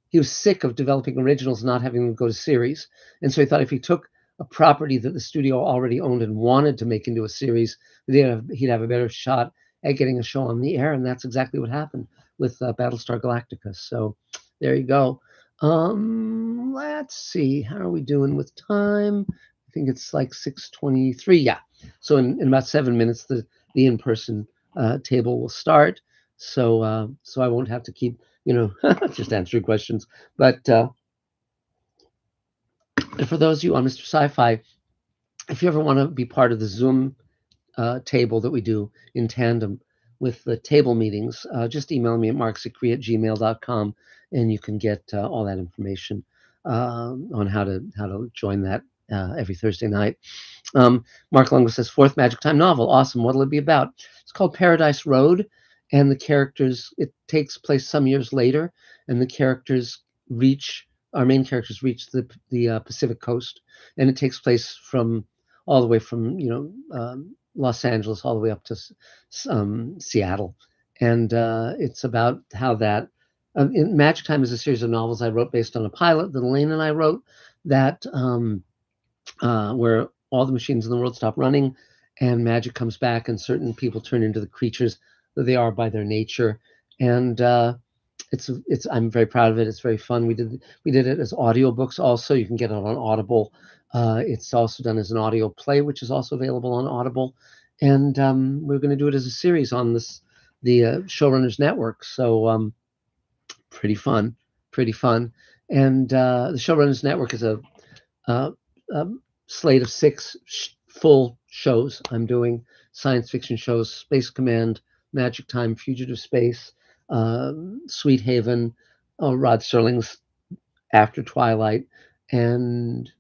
he was sick of developing originals, not having them go to series. And so he thought if he took a property that the studio already owned and wanted to make into a series, he'd have a better shot at getting a show on the air. And that's exactly what happened with Battlestar Galactica. So there you go. Let's see. How are we doing with time? I think it's like 6:23. Yeah. So in about 7 minutes, the in-person table will start. So I won't have to keep, just answering questions. But for those of you on Mr. Sci-Fi, if you ever want to be part of the Zoom table that we do in tandem with the table meetings, just email me at markzicree@gmail.com, and you can get all that information on how to join that every Thursday night. Mark Longo says, fourth Magic Time novel. Awesome. What'll it be about? It's called Paradise Road, and it takes place some years later, and our main characters reach the Pacific coast, and it takes place all the way from Los Angeles all the way up to Seattle, and it's about how that Magic Time is a series of novels I wrote based on a pilot that Elaine and I wrote that where all the machines in the world stop running and magic comes back and certain people turn into the creatures that they are by their nature. And I'm very proud of it. It's very fun. We did it as audiobooks also. You can get it on Audible. It's also done as an audio play, which is also available on Audible. And we're going to do it as a series on the Showrunners Network. So pretty fun. And the Showrunners Network is a slate of 6 full shows. I'm doing science fiction shows: Space Command, Magic Time, Fugitive Space, Sweet Haven, Rod Serling's After Twilight, and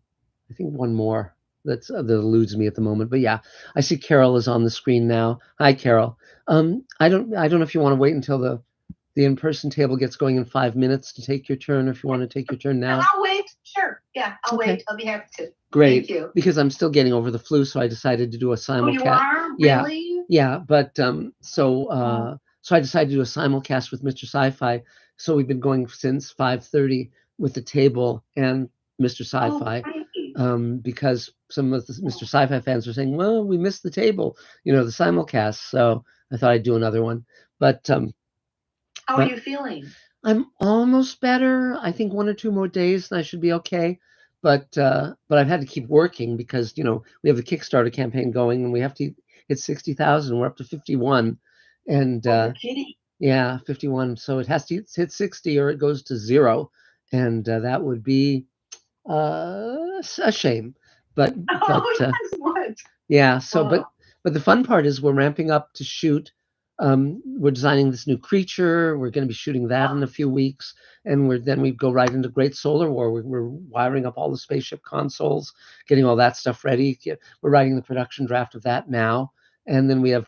I think one more that eludes me at the moment. But yeah, I see Carol is on the screen now. Hi, Carol. I don't know if you want to wait until the in-person table gets going in 5 minutes to take your turn, or if you want to take your turn now. I'll wait. Sure. Yeah, I'll wait. I'll be happy to. Great. Thank you. Because I'm still getting over the flu, so I decided to do a simulcast. Oh, you are? Yeah. Really? Yeah, but so I decided to do a simulcast with Mr. Sci-Fi. So we've been going since 5:30 with the table and Mr. Sci-Fi, because some of the Mr. Sci-Fi fans are saying, well, we missed the table, the simulcast. So I thought I'd do another one. But how are you feeling? I'm almost better. I think 1 or 2 more days and I should be okay. But I've had to keep working because we have the Kickstarter campaign going and we have to hit 60,000. We're up to 51, and yeah, 51. So it has to hit 60 or it goes to 0, and that would be a shame. But yeah. So but the fun part is we're ramping up to shoot. We're designing this new creature. We're going to be shooting that in a few weeks, and we go right into Great Solar War. We're wiring up all the spaceship consoles, getting all that stuff ready. We're writing the production draft of that now, and then we have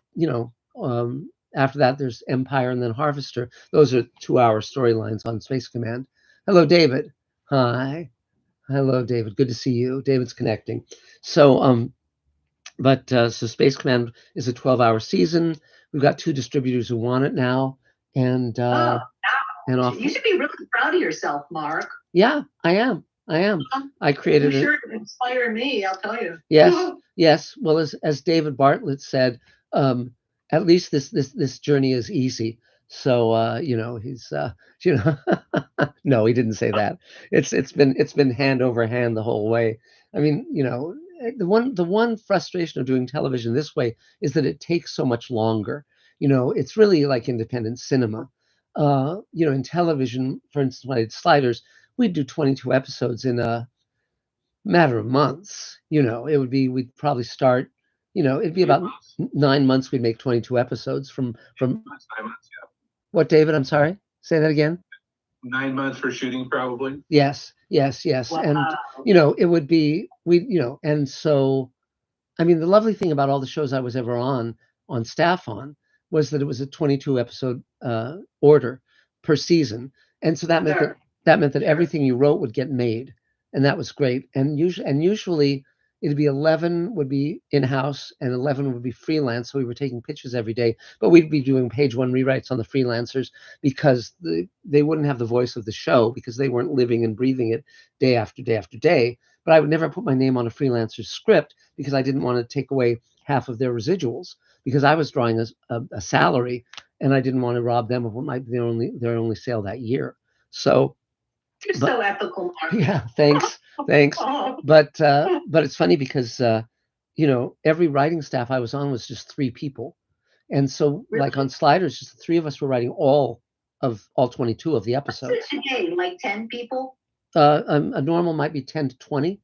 after that there's Empire and then Harvester. Those are 2-hour storylines on Space Command. Hello, David. Hi. Hello, David. Good to see you. David's connecting. So, so Space Command is a 12-hour season. We've got 2 distributors who want it now, and off. You should be really proud of yourself, Mark. Yeah, I am. I created it. Sure inspire me, I'll tell you. Yes. Well, as David Bartlett said, at least this journey is easy. So he's no, he didn't say that. It's been hand over hand the whole way. I mean, the one frustration of doing television this way is that it takes so much longer. It's really like independent cinema. In television, for instance, when I did Sliders, we'd do 22 episodes in a matter of months. We'd probably start, it'd be about 9 months. We'd make 22 episodes from 9 months, yeah. What, David? I'm sorry. Say that again. 9 months for shooting, probably. Yes. Wow. And it would be and so, I mean, the lovely thing about all the shows I was ever on staff on was that it was a 22 episode order per season, and so that meant that everything you wrote would get made, and that was great. And usually it'd be 11 would be in-house and 11 would be freelance. So we were taking pitches every day, but we'd be doing page 1 rewrites on the freelancers because they wouldn't have the voice of the show because they weren't living and breathing it day after day after day. But I would never put my name on a freelancer's script because I didn't want to take away half of their residuals because I was drawing a salary and I didn't want to rob them of what might be their only sale that year. So you're so ethical, Mark. Yeah, thanks. But it's funny because every writing staff I was on was just 3 people, and so Really? like on Sliders, just the 3 of us were writing all 22 of the episodes. What's it today? Like 10 people? A normal might be 10 to 20,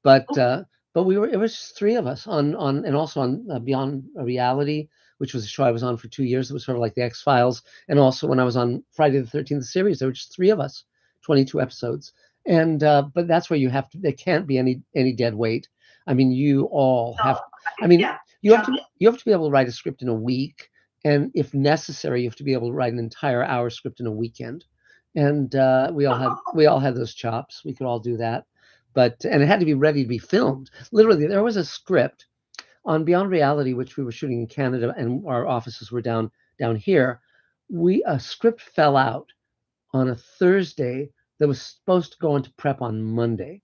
but it was just 3 of us on and also on Beyond Reality, which was a show I was on for 2 years. It was sort of like the X-Files, and also when I was on Friday the 13th series, there were just 3 of us. 22 episodes, and but that's where you have to. There can't be any dead weight. I mean, you all have. I mean, you have to be able to write a script in a week, and if necessary, you have to be able to write an entire hour script in a weekend. And we all had those chops. We could all do that, and it had to be ready to be filmed. Literally, there was a script on Beyond Reality, which we were shooting in Canada, and our offices were down here. A script fell out on a Thursday that was supposed to go into prep on Monday.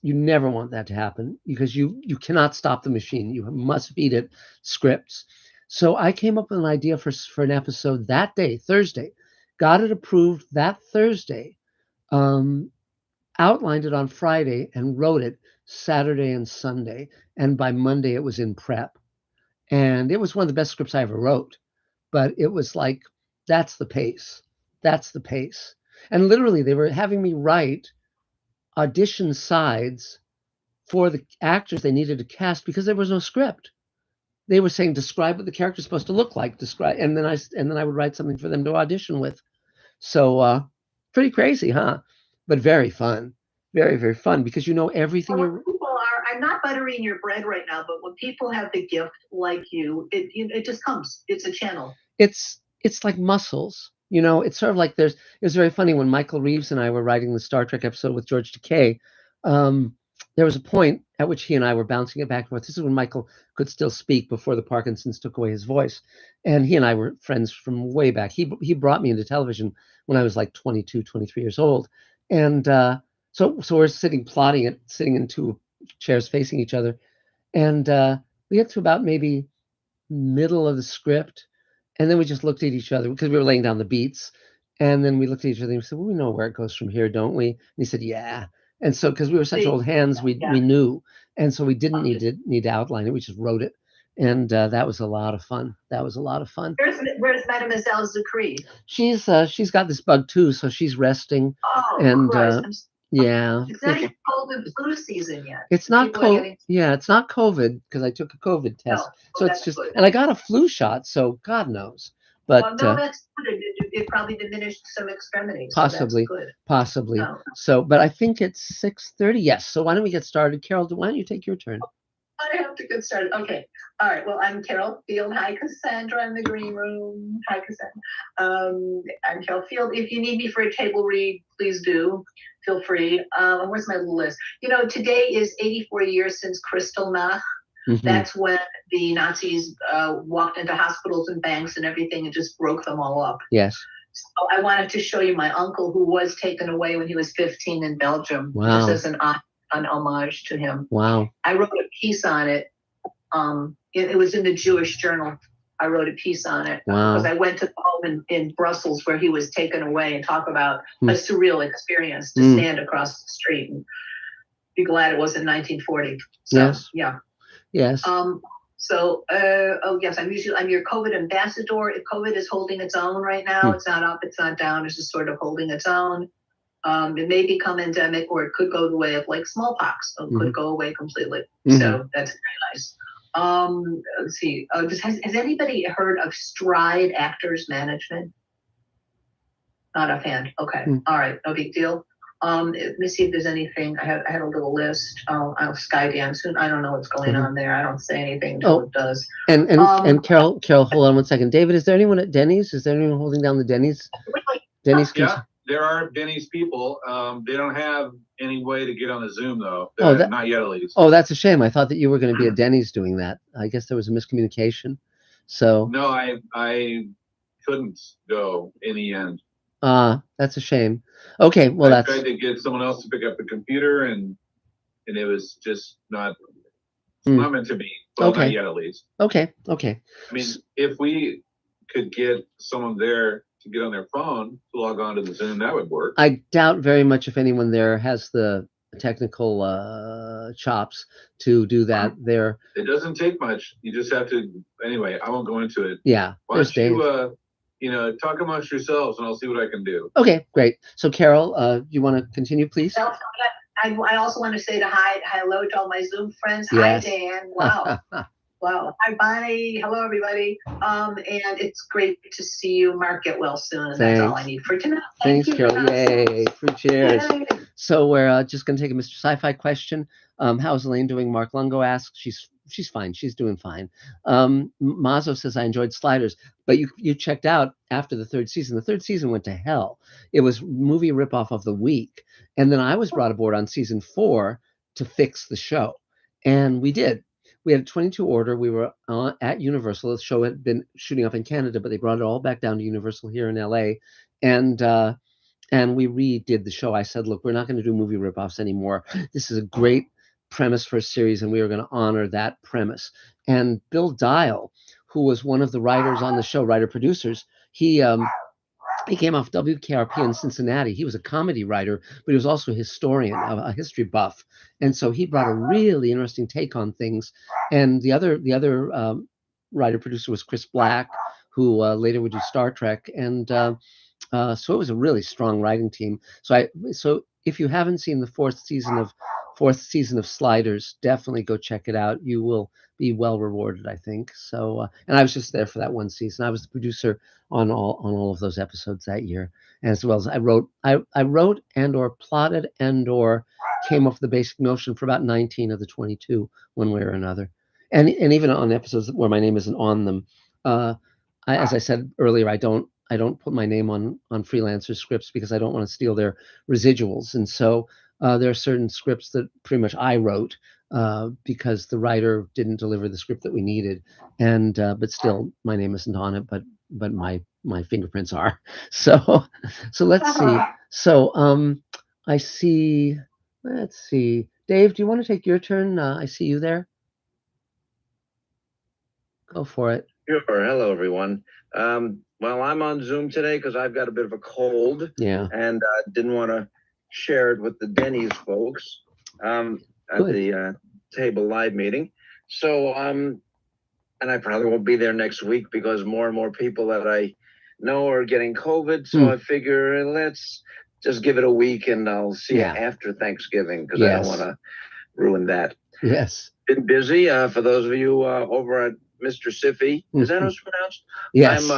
You never want that to happen because you cannot stop the machine. You must feed it scripts. So I came up with an idea for an episode that day, Thursday, got it approved that Thursday, outlined it on Friday and wrote it Saturday and Sunday. And by Monday it was in prep. And it was one of the best scripts I ever wrote, but it was like, that's the pace. And literally, they were having me write audition sides for the actors they needed to cast because there was no script. They were saying, describe what the character's supposed to look like. And then I would write something for them to audition with. So pretty crazy, huh? But very fun, very, very fun because everything. Well, people are. I'm not buttering your bread right now, but when people have the gift like you, it just comes. It's a channel. It's like muscles. It's sort of like it was very funny when Michael Reeves and I were writing the Star Trek episode with George Takei. There was a point at which he and I were bouncing it back and forth. This is when Michael could still speak before the Parkinson's took away his voice. And he and I were friends from way back. He brought me into television when I was like 22, 23 years old. And so we're plotting it, sitting in 2 chairs facing each other. And we get to about maybe middle of the script. And then we just looked at each other because we were laying down the beats. And then we looked at each other and we said, well, we know where it goes from here, don't we? And he said, yeah. And so, because we were such old hands, we knew. And so we didn't need to outline it. We just wrote it. And that was a lot of fun. Where's Mademoiselle Zicree? She's got this bug too, so she's resting. Oh, and yeah. It's not even cold and flu season yet. It's not COVID. Yeah, it's not COVID because I took a COVID test. No. So it's just, and I got a flu shot. So God knows. But well, no, that's good. It probably diminished some extremities. Possibly, so that's good. possibly. No. So, but I think it's 6:30. Yes. So why don't we get started, Carol? Why don't you take your turn? I have to get started. Okay. All right. Well, I'm Carol Field. Hi, Cassandra in the green room. Hi, Cassandra. I'm Carol Field. If you need me for a table read, please do. Feel free. Where's my list? Today is 84 years since Kristallnacht. That's when the Nazis walked into hospitals and banks and everything and just broke them all up. Yes. So I wanted to show you my uncle who was taken away when he was 15 in Belgium, Wow. just as an homage to him. Wow. I wrote a piece on it. It was in the Jewish Journal. I wrote a piece on it because I went to the home in Brussels where he was taken away and talk about a surreal experience to stand across the street and be glad it wasn't 1940. So, yes. Yeah. Yes. Yes, I'm your COVID ambassador. COVID is holding its own right now. It's not up, it's not down. It's just sort of holding its own. It may become endemic, or it could go the way of like smallpox. It could go away completely. So that's very nice. Let's see. Has anybody heard of Stride Actors Management? Not offhand. Okay. All right. No big deal. Let me see if there's anything. I had a little list. I'll Skydance soon. I don't know what's going on there. I don't say anything until it does. And Carol, hold on one second. David, is there anyone at Denny's? Is there anyone holding down the Denny's? Denny's. Yeah, there are Denny's people. They don't have any way to get on the Zoom though. Not yet, at least. Oh, that's a shame. I thought that you were going to be at Denny's doing that. I guess there was a miscommunication. So. No, I couldn't go in the end. That's a shame. Okay, well, I tried to get someone else to pick up the computer, and it was just not meant to be. Well, not yet, at least. Okay. I mean, if we could get someone there to get on their phone to log on to the Zoom, that would work. I doubt very much if anyone there has the technical chops to do that. There. It doesn't take much. You just have to. Anyway, I won't go into it. Yeah. Why don't you talk amongst yourselves, and I'll see what I can do. Okay, great. So, Carol, you want to continue, please? I also want to say hello to all my Zoom friends. Yes. Hi, Dan. Wow. Wow. Hi, Bonnie. Hello, everybody. And it's great to see you. Mark, get well soon. And that's all I need for tonight. Thanks, Carol. Yay. Free cheers. Yay. So we're just going to take a Mr. Sci-Fi question. How's Elaine doing? Mark Lungo asks. She's fine. She's doing fine. Mazo says, I enjoyed Sliders, but you checked out after the third season. The third season went to hell. It was movie ripoff of the week. And then I was brought aboard on season 4 to fix the show. And we did. We had a 22 order. We were at Universal. The show had been shooting up in Canada, but they brought it all back down to Universal here in LA. And we redid the show. I said, look, we're not going to do movie ripoffs anymore. This is a great premise for a series, and we were going to honor that premise. And Bill Dial, who was one of the writers on the show, writer-producers, he came off WKRP in Cincinnati. He was a comedy writer, but he was also a historian, a history buff. And so he brought a really interesting take on things. And the other writer-producer was Chris Black, who later would do Star Trek. And so it was a really strong writing team. So if you haven't seen the fourth season of Sliders, definitely go check it out. You will be well rewarded, I think. So, and I was just there for that one season. I was the producer on all of those episodes that year, as well as I wrote and or plotted and or came up with the basic notion for about 19 of the 22, one way or another, and even on episodes where my name isn't on them. As I said earlier, I don't put my name on freelancer scripts because I don't want to steal their residuals, and so. There are certain scripts that pretty much I wrote because the writer didn't deliver the script that we needed, and but still my name isn't on it, but my fingerprints are. So let's see. So I see. Let's see. Dave, do you want to take your turn? I see you there. Go for it. Sure. Hello, everyone. Well, I'm on Zoom today because I've got a bit of a cold. Yeah. And didn't want to share it with the Denny's folks at the table live meeting. So, and I probably won't be there next week because more and more people that I know are getting COVID. So I figure let's just give it a week and I'll see you after Thanksgiving because I don't want to ruin that. Yes. Been busy. For those of you over at Mr. Siffy, is that how it's pronounced? Yes.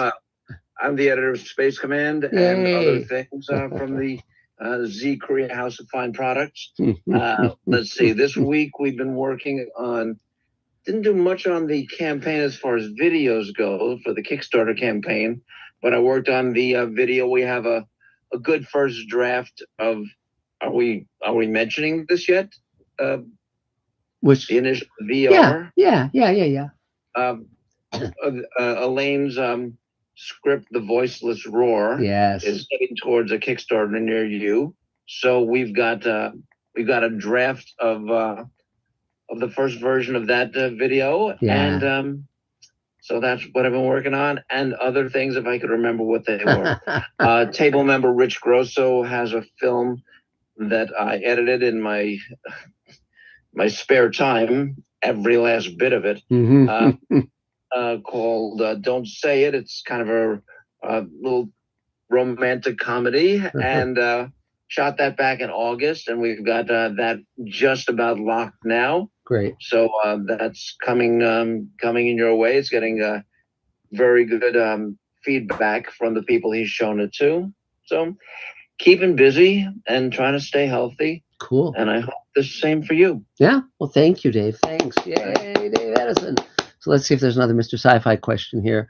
I'm the editor of Space Command and other things from the Zicree House of Fine Products. Let's see. This week we've been working on didn't do much on the campaign as far as videos go for the Kickstarter campaign, but I worked on the video. We have a good first draft of. Are we mentioning this yet? Which the initial VR? Yeah. Elaine's script, The Voiceless Roar, Yes, is heading towards a Kickstarter near you. So we've got a draft of the first version of that video, and so that's what I've been working on, and other things if I could remember what they were. Table member Rich Grosso has a film that I edited in my spare time, every last bit of it. Called Don't Say It. It's kind of a little romantic comedy, and shot that back in August, and we've got that just about locked now. Great. So that's coming in your way. It's getting very good feedback from the people he's shown it to. So keeping busy and trying to stay healthy. Cool. And I hope the same for you. Yeah. Well, thank you, Dave. Thanks. Yay, Dave Edison. So let's see if there's another Mr. Sci-Fi question here.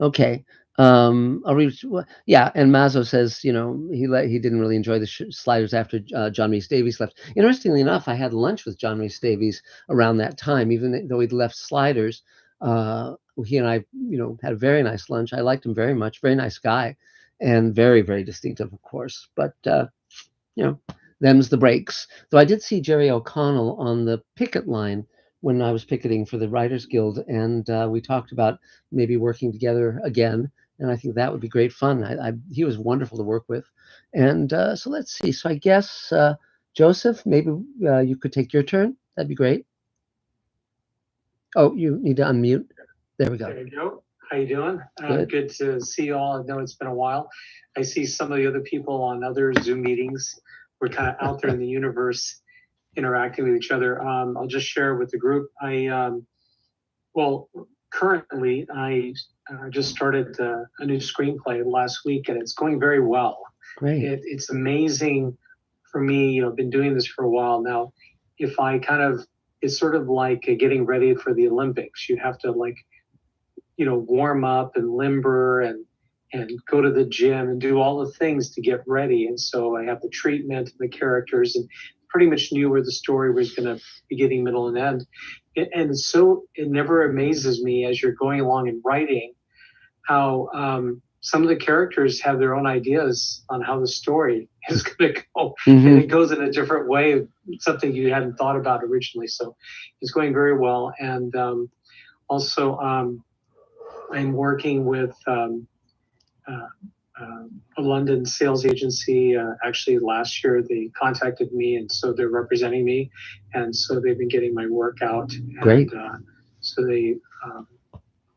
Okay. I'll read. Yeah, and Mazzo says, he didn't really enjoy the sliders after John Rhys Davies left. Interestingly enough, I had lunch with John Rhys Davies around that time, even though he'd left sliders. He and I, had a very nice lunch. I liked him very much. Very nice guy, and very, very distinctive, of course. But them's the breaks. Though I did see Jerry O'Connell on the picket line when I was picketing for the Writers Guild, and we talked about maybe working together again. And I think that would be great fun. He was wonderful to work with. And so let's see. So I guess, Joseph, maybe you could take your turn. That'd be great. Oh, you need to unmute. There we go. There you go. How you doing? Good. Good to see you all. I know it's been a while. I see some of the other people on other Zoom meetings. We're kind of out there in the universe interacting with each other. I'll just share with the group. Currently, I just started a new screenplay last week, and it's going very well. Great. It's amazing for me. I've been doing this for a while now. If I it's sort of like getting ready for the Olympics. You have to warm up and limber and go to the gym and do all the things to get ready. And so I have the treatment and the characters, and pretty much knew where the story was going to beginning, middle, and end. And so it never amazes me as you're going along and writing how some of the characters have their own ideas on how the story is going to go. And it goes in a different way, something you hadn't thought about originally. So it's going very well. And also I'm working with a London sales agency. Actually, last year they contacted me, and so they're representing me, and so they've been getting my work out. Great. And, so they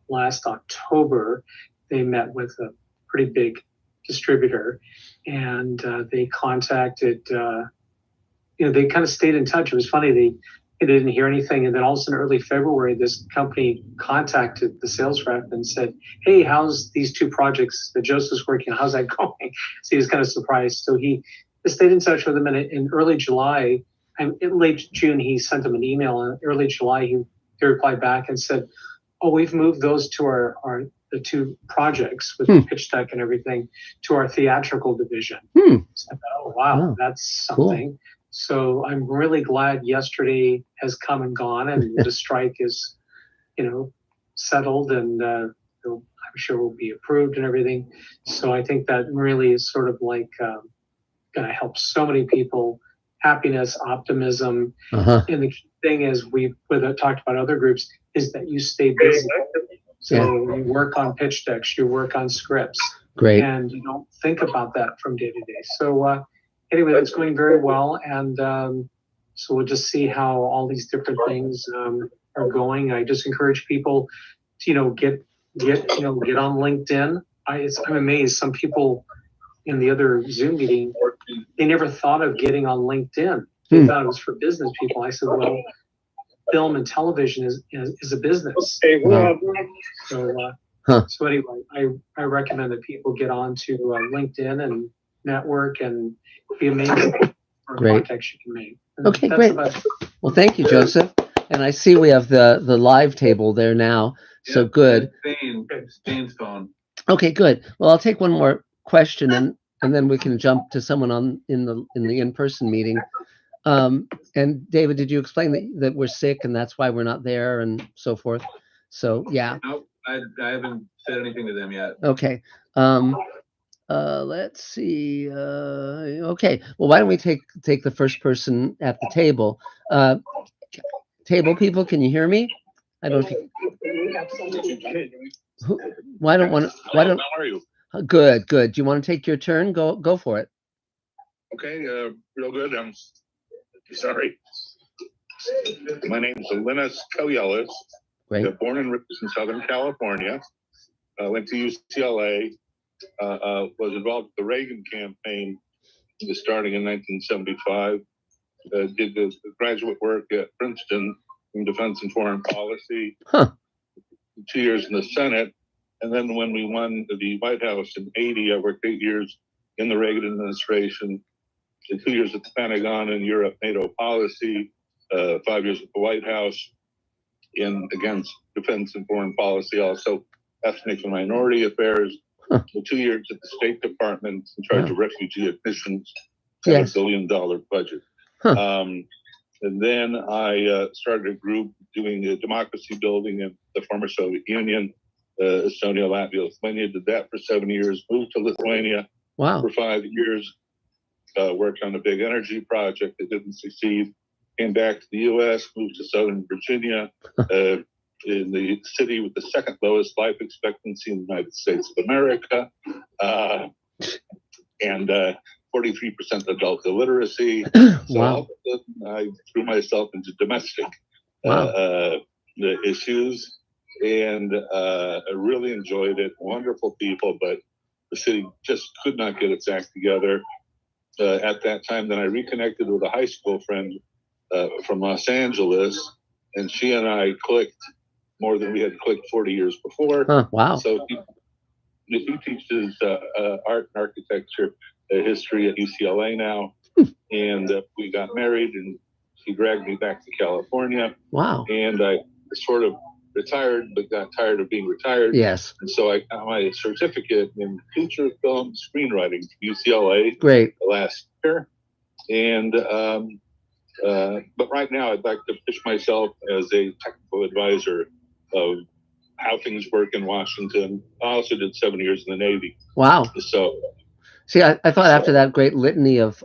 last October they met with a pretty big distributor, and they contacted. They kind of stayed in touch. It was funny. They didn't hear anything, and then all of a sudden, early February, this company contacted the sales rep and said, "Hey, how's these two projects that Joseph's working on? How's that going?" So he was kind of surprised. So he stayed in touch with them, and in early July, in late June, he sent them an email. And early July, they replied back and said, "Oh, we've moved those to the two projects with the pitch deck and everything to our theatrical division." So I thought, oh wow, that's something. Cool. So I'm really glad yesterday has come and gone, and the strike is, settled, and I'm sure will be approved and everything. So I think that really is sort of like going to help so many people. Happiness, optimism, and the key thing is we've talked about other groups is that you stay busy. So you work on pitch decks, you work on scripts, great, and you don't think about that from day to day. So. Anyway, that's going very well, and so we'll just see how all these different things are going. I just encourage people to get on LinkedIn. I'm amazed. Some people in the other Zoom meeting, they never thought of getting on LinkedIn. They thought it was for business people. I said, well, film and television is a business. So anyway, I recommend that people get on to LinkedIn and network and be amazed or Great. contacts you can make. And Okay, that's great. about it. Well, thank you, Joseph. And I see we have the live table there now. So Yep, good. Stain's phone. Okay, good. Well, I'll take one more question and then we can jump to someone on in the in-person meeting. And David, did you explain that we're sick and that's why we're not there and so forth? So yeah. Nope, I haven't said anything to them yet. Okay. Let's see. Okay. Well, why don't we take the first person at the table? Table people, can you hear me? I don't think. Why don't? How are you? Good. Do you want to take your turn? Go for it. Okay, real good. I'm sorry. My name is Linus Koyelis. Great. Born and raised in Southern California. Went to UCLA. Was involved with the Reagan campaign starting in 1975. Did the graduate work at Princeton in defense and foreign policy. 2 years in the Senate. And then when we won the White House in 80, I worked 8 years in the Reagan administration, 2 years at the Pentagon and Europe NATO policy, 5 years at the White House in against defense and foreign policy, also ethnic and minority affairs, 2 years at the State Department in charge of refugee admissions, and $1 billion budget. And then I started a group doing democracy building in the former Soviet Union, Estonia, Latvia, Lithuania. Did that for 7 years. Moved to Lithuania for 5 years. Worked on a big energy project that didn't succeed. Came back to the U.S. Moved to Southern Virginia, in the city with the second lowest life expectancy in the United States of America, and 43% adult illiteracy. So all of a sudden, I threw myself into domestic issues, and I really enjoyed it. Wonderful people, but the city just could not get its act together. At that time, then I reconnected with a high school friend from Los Angeles, and she and I clicked more than we had clicked 40 years before. So he teaches art and architecture history at UCLA now, and we got married, and he dragged me back to California. And I sort of retired, but got tired of being retired. And so I got my certificate in feature film screenwriting from UCLA last year. And but right now I'd like to pitch myself as a technical advisor of how things work in Washington. I also did 7 years in the Navy. So see, I thought after that great litany of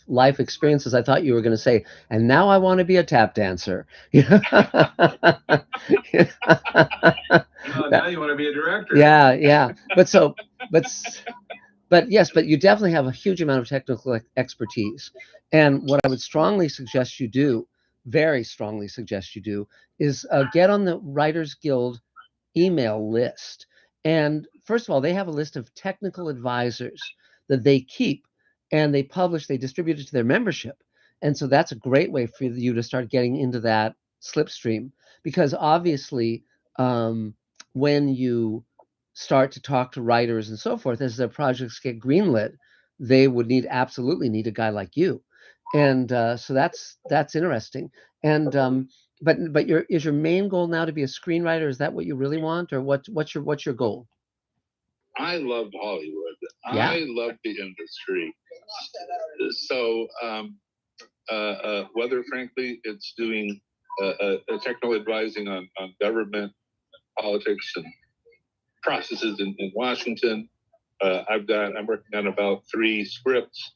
life experiences, I thought you were going to say, and now I want to be a tap dancer. Now you want to be a director. Yeah. But yes, but you definitely have a huge amount of technical expertise. And what I would strongly suggest you do, very strongly suggest you do, is get on the Writers Guild email list. And first of all, they have a list of technical advisors that they keep, and they distribute it to their membership. And so that's a great way for you to start getting into that slipstream, because obviously when you start to talk to writers and so forth, as their projects get greenlit, they would absolutely need a guy like you. And so that's interesting. And but is your main goal now to be a screenwriter? Is that what you really want, or what's your goal? I loved Hollywood. I love the industry. So whether frankly it's doing technical advising on government politics and processes in Washington, I'm working on about 3 scripts.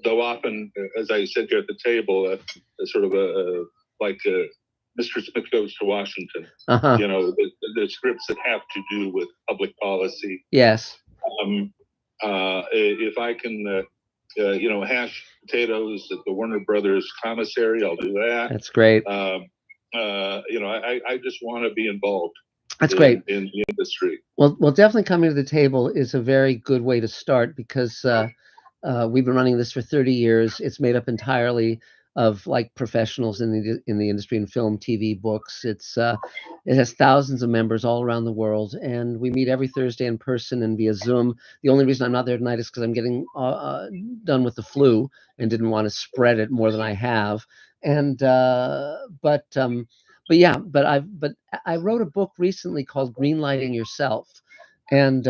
Though often, as I said here at the table, sort of like Mr. Smith Goes to Washington. You know, the scripts that have to do with public policy. Yes. If I can, hash potatoes at the Warner Brothers commissary, I'll do that. That's great. I just want to be involved. That's great in the industry. Well, definitely coming to the table is a very good way to start, because we've been running this for 30 years. It's made up entirely of like professionals in the industry, in film, TV, books. It has thousands of members all around the world, and we meet every Thursday in person and via Zoom. The only reason I'm not there tonight is because I'm getting done with the flu and didn't want to spread it more than I have. And but I wrote a book recently called Greenlighting Yourself, and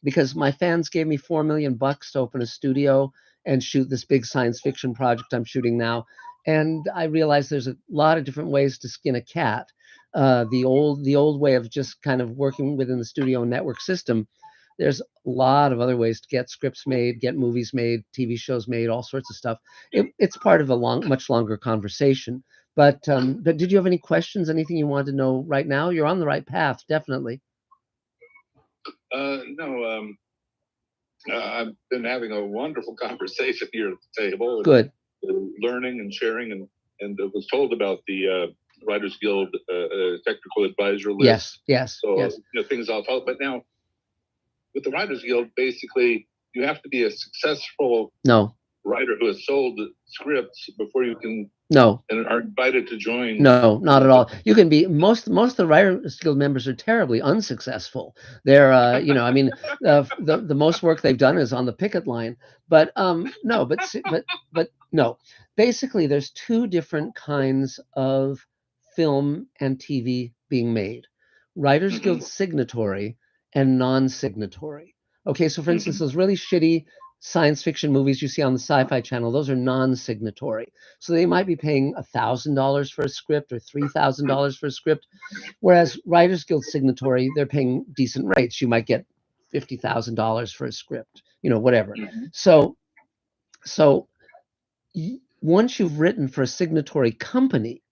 because my fans gave me $4 million to open a studio and shoot this big science fiction project I'm shooting now. And I realized there's a lot of different ways to skin a cat. The old way of just kind of working within the studio network system. There's a lot of other ways to get scripts made, get movies made, TV shows made, all sorts of stuff. It's part of a much longer conversation. But did you have any questions? Anything you wanted to know right now? You're on the right path, definitely. No. I've been having a wonderful conversation here at the table. Good. Learning and sharing, and was told about the Writers Guild technical advisor list. Yes. So yes. Things I'll talk. But now, with the Writers Guild, basically, you have to be a successful writer who has sold scripts before you can and are invited to join. No, not at all. You can be most of the Writers Guild members are terribly unsuccessful. They're the most work they've done is on the picket line. But no. Basically, there's two different kinds of film and TV being made: Writers Guild signatory and non-signatory. Okay, so for instance, those really shitty science fiction movies you see on the Sci-Fi Channel, those are non-signatory. So they might be paying $1,000 for a script or $3,000 for a script, whereas Writers Guild signatory, they're paying decent rates. You might get $50,000 for a script, whatever. So once you've written for a signatory company,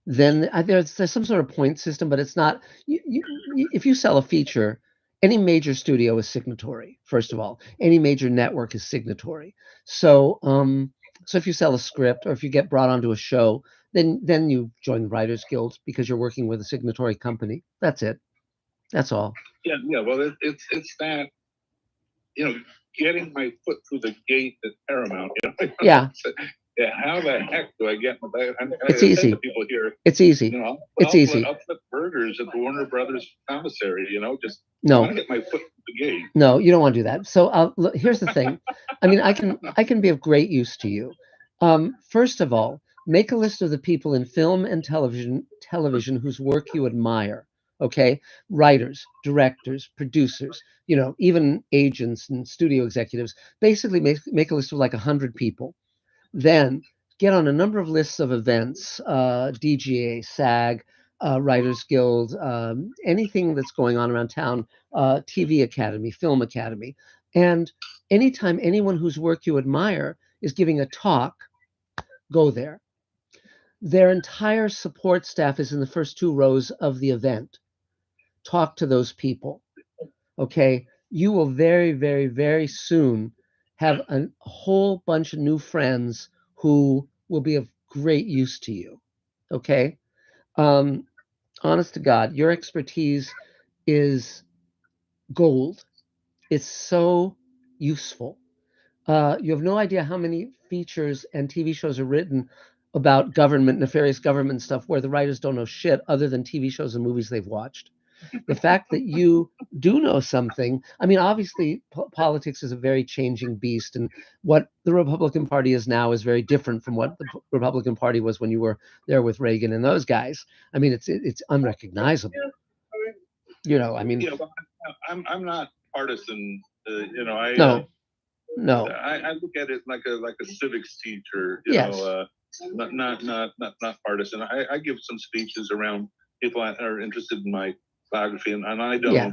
then there's some sort of point system, but it's not. If you sell a feature, any major studio is signatory. First of all, any major network is signatory. So if you sell a script or if you get brought onto a show, then you join the Writers Guild because you're working with a signatory company. That's it. That's all. Yeah. Well, it's that, getting my foot through the gate at Paramount. Yeah. Yeah, how the heck do I get my? It's easy. People here. It's easy. It's easy. I'll flip burgers at the Warner Brothers commissary. Just no. I want to get my foot through the gate. No, you don't want to do that. So here's the thing. I mean, I can be of great use to you. First of all, make a list of the people in film and television whose work you admire. Okay, writers, directors, producers, even agents and studio executives. Basically, make a list of like 100 people. Then get on a number of lists of events, DGA, SAG, Writers Guild, anything that's going on around town, TV Academy, Film Academy. And anytime anyone whose work you admire is giving a talk, go there. Their entire support staff is in the first 2 rows of the event. Talk to those people. Okay? You will very, very, very soon have a whole bunch of new friends who will be of great use to you. Okay? Honest to God, your expertise is gold. It's so useful. You have no idea how many features and TV shows are written about nefarious government stuff where the writers don't know shit other than TV shows and movies they've watched. The fact that you do know something, I mean, obviously politics is a very changing beast, and what the Republican Party is now is very different from what the Republican Party was when you were there with Reagan and those guys. I mean, it's unrecognizable. I mean, I'm not partisan. No. I look at it like a civics teacher. Yes. Not partisan. I give some speeches around people that are interested in my biography, and I don't. Yeah.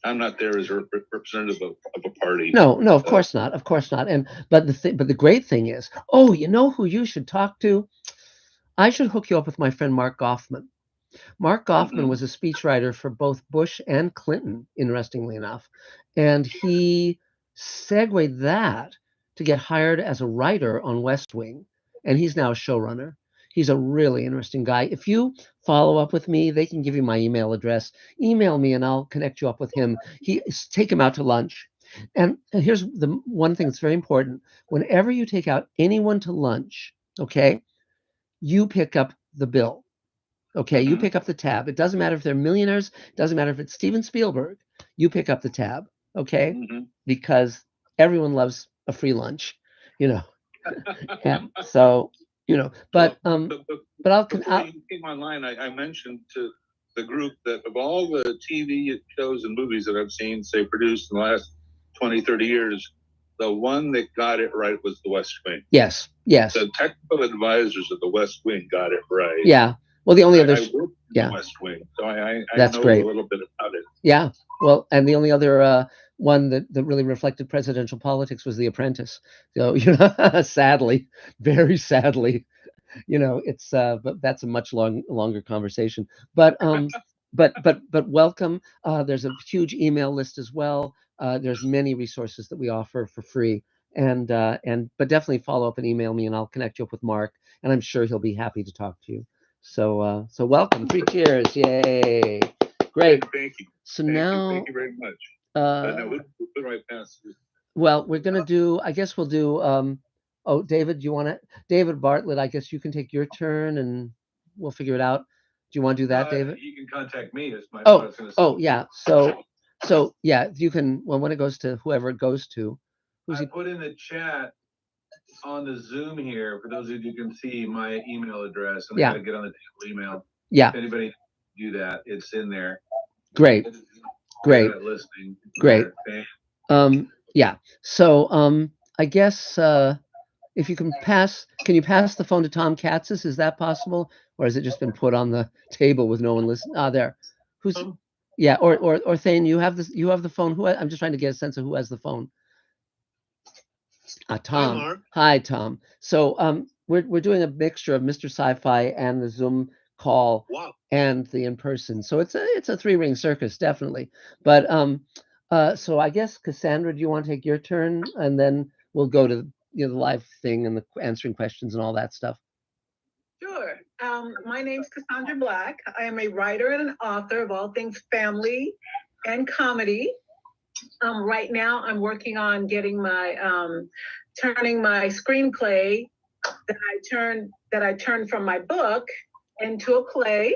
I'm not there as a representative of a party. No, of course not. Of course not. But the great thing is, who you should talk to? I should hook you up with my friend Mark Goffman. Mark Goffman was a speechwriter for both Bush and Clinton, interestingly enough, and he segued that to get hired as a writer on West Wing, and he's now a showrunner. He's a really interesting guy. If you follow up with me, they can give you my email address. Email me and I'll connect you up with him. Take him out to lunch. And here's the one thing that's very important. Whenever you take out anyone to lunch, okay, you pick up the bill. Okay, you pick up the tab. It doesn't matter if they're millionaires. It doesn't matter if it's Steven Spielberg. You pick up the tab. Okay, because everyone loves a free lunch, you know. Yeah. So but before you came online, I mentioned to the group that of all the TV shows and movies that I've seen, say, produced in the last 20, 30 years, the one that got it right was The West Wing. Yes. The technical advisors of The West Wing got it right. Yeah. Well, the only other, I worked in The West Wing, so I that's know great. a little bit about it. Yeah. Well, and the only other one that really reflected presidential politics was The Apprentice. So, sadly, very sadly, it's but that's a much longer conversation. But welcome. There's a huge email list as well. There's many resources that we offer for free, but definitely follow up and email me, and I'll connect you up with Mark, and I'm sure he'll be happy to talk to you. So welcome. 3 cheers. Yay. Great. Thank you. So thank you very much. Now we'll put right past this. Well, we're gonna do. I guess we'll do. Oh, David, David Bartlett, I guess you can take your turn, and we'll figure it out. Do you want to do that, David? You can contact me. That's my. Yeah. So yeah, you can. Well, when it goes to whoever it goes to. I put in the chat on the Zoom here for those of you who can see my email address. I'm gonna get on the table email. Yeah. If anybody do that, it's in there. Great. Listening. Great. Yeah. So I guess if you can you pass the phone to Tom Katzis? Is that possible, or has it just been put on the table with no one listening? There. Who's? Yeah. Or Thane, you have the phone. I'm just trying to get a sense of who has the phone. Tom. Hi, Mark. Hi, Tom. So we're doing a mixture of Mr. Sci-Fi and the Zoom call and the in-person. So it's a 3-ring circus, definitely. But so I guess Cassandra, do you want to take your turn, and then we'll go to the live thing and the answering questions and all that stuff. Sure. My name's Cassandra Black. I am a writer and an author of all things family and comedy. Right now, I'm working on getting my turning my screenplay that I turned from my book into a play.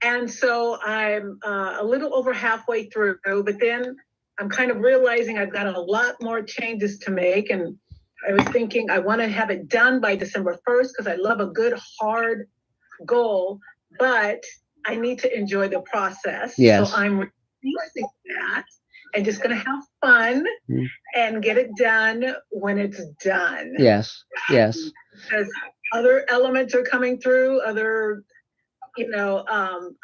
And so I'm a little over halfway through, but then I'm kind of realizing I've got a lot more changes to make. And I was thinking I want to have it done by December 1st because I love a good hard goal, but I need to enjoy the process. Yes. So I'm releasing that and just going to have fun and get it done when it's done. Yes. Because other elements are coming through, other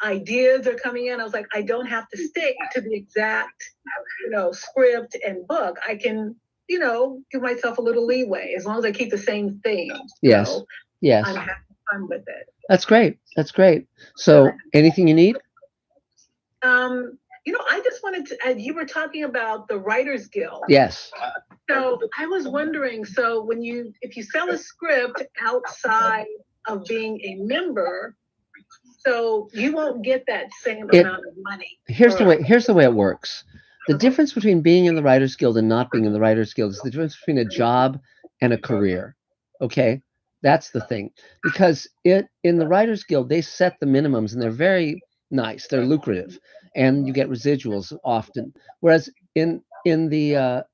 ideas are coming in. I was like, I don't have to stick to the exact, script and book. I can, give myself a little leeway as long as I keep the same thing. Yes. Yes. I'm having fun with it. That's great. So anything you need? I just wanted to, you were talking about the Writers Guild. Yes. So I was wondering, so if you sell a script outside of being a member, so you won't get that same amount of money. Here's the way it works. The difference between being in the Writers Guild and not being in the Writers Guild is the difference between a job and a career. Okay? That's the thing. Because in the Writers Guild, they set the minimums, and they're very nice. They're lucrative, and you get residuals often. Whereas in a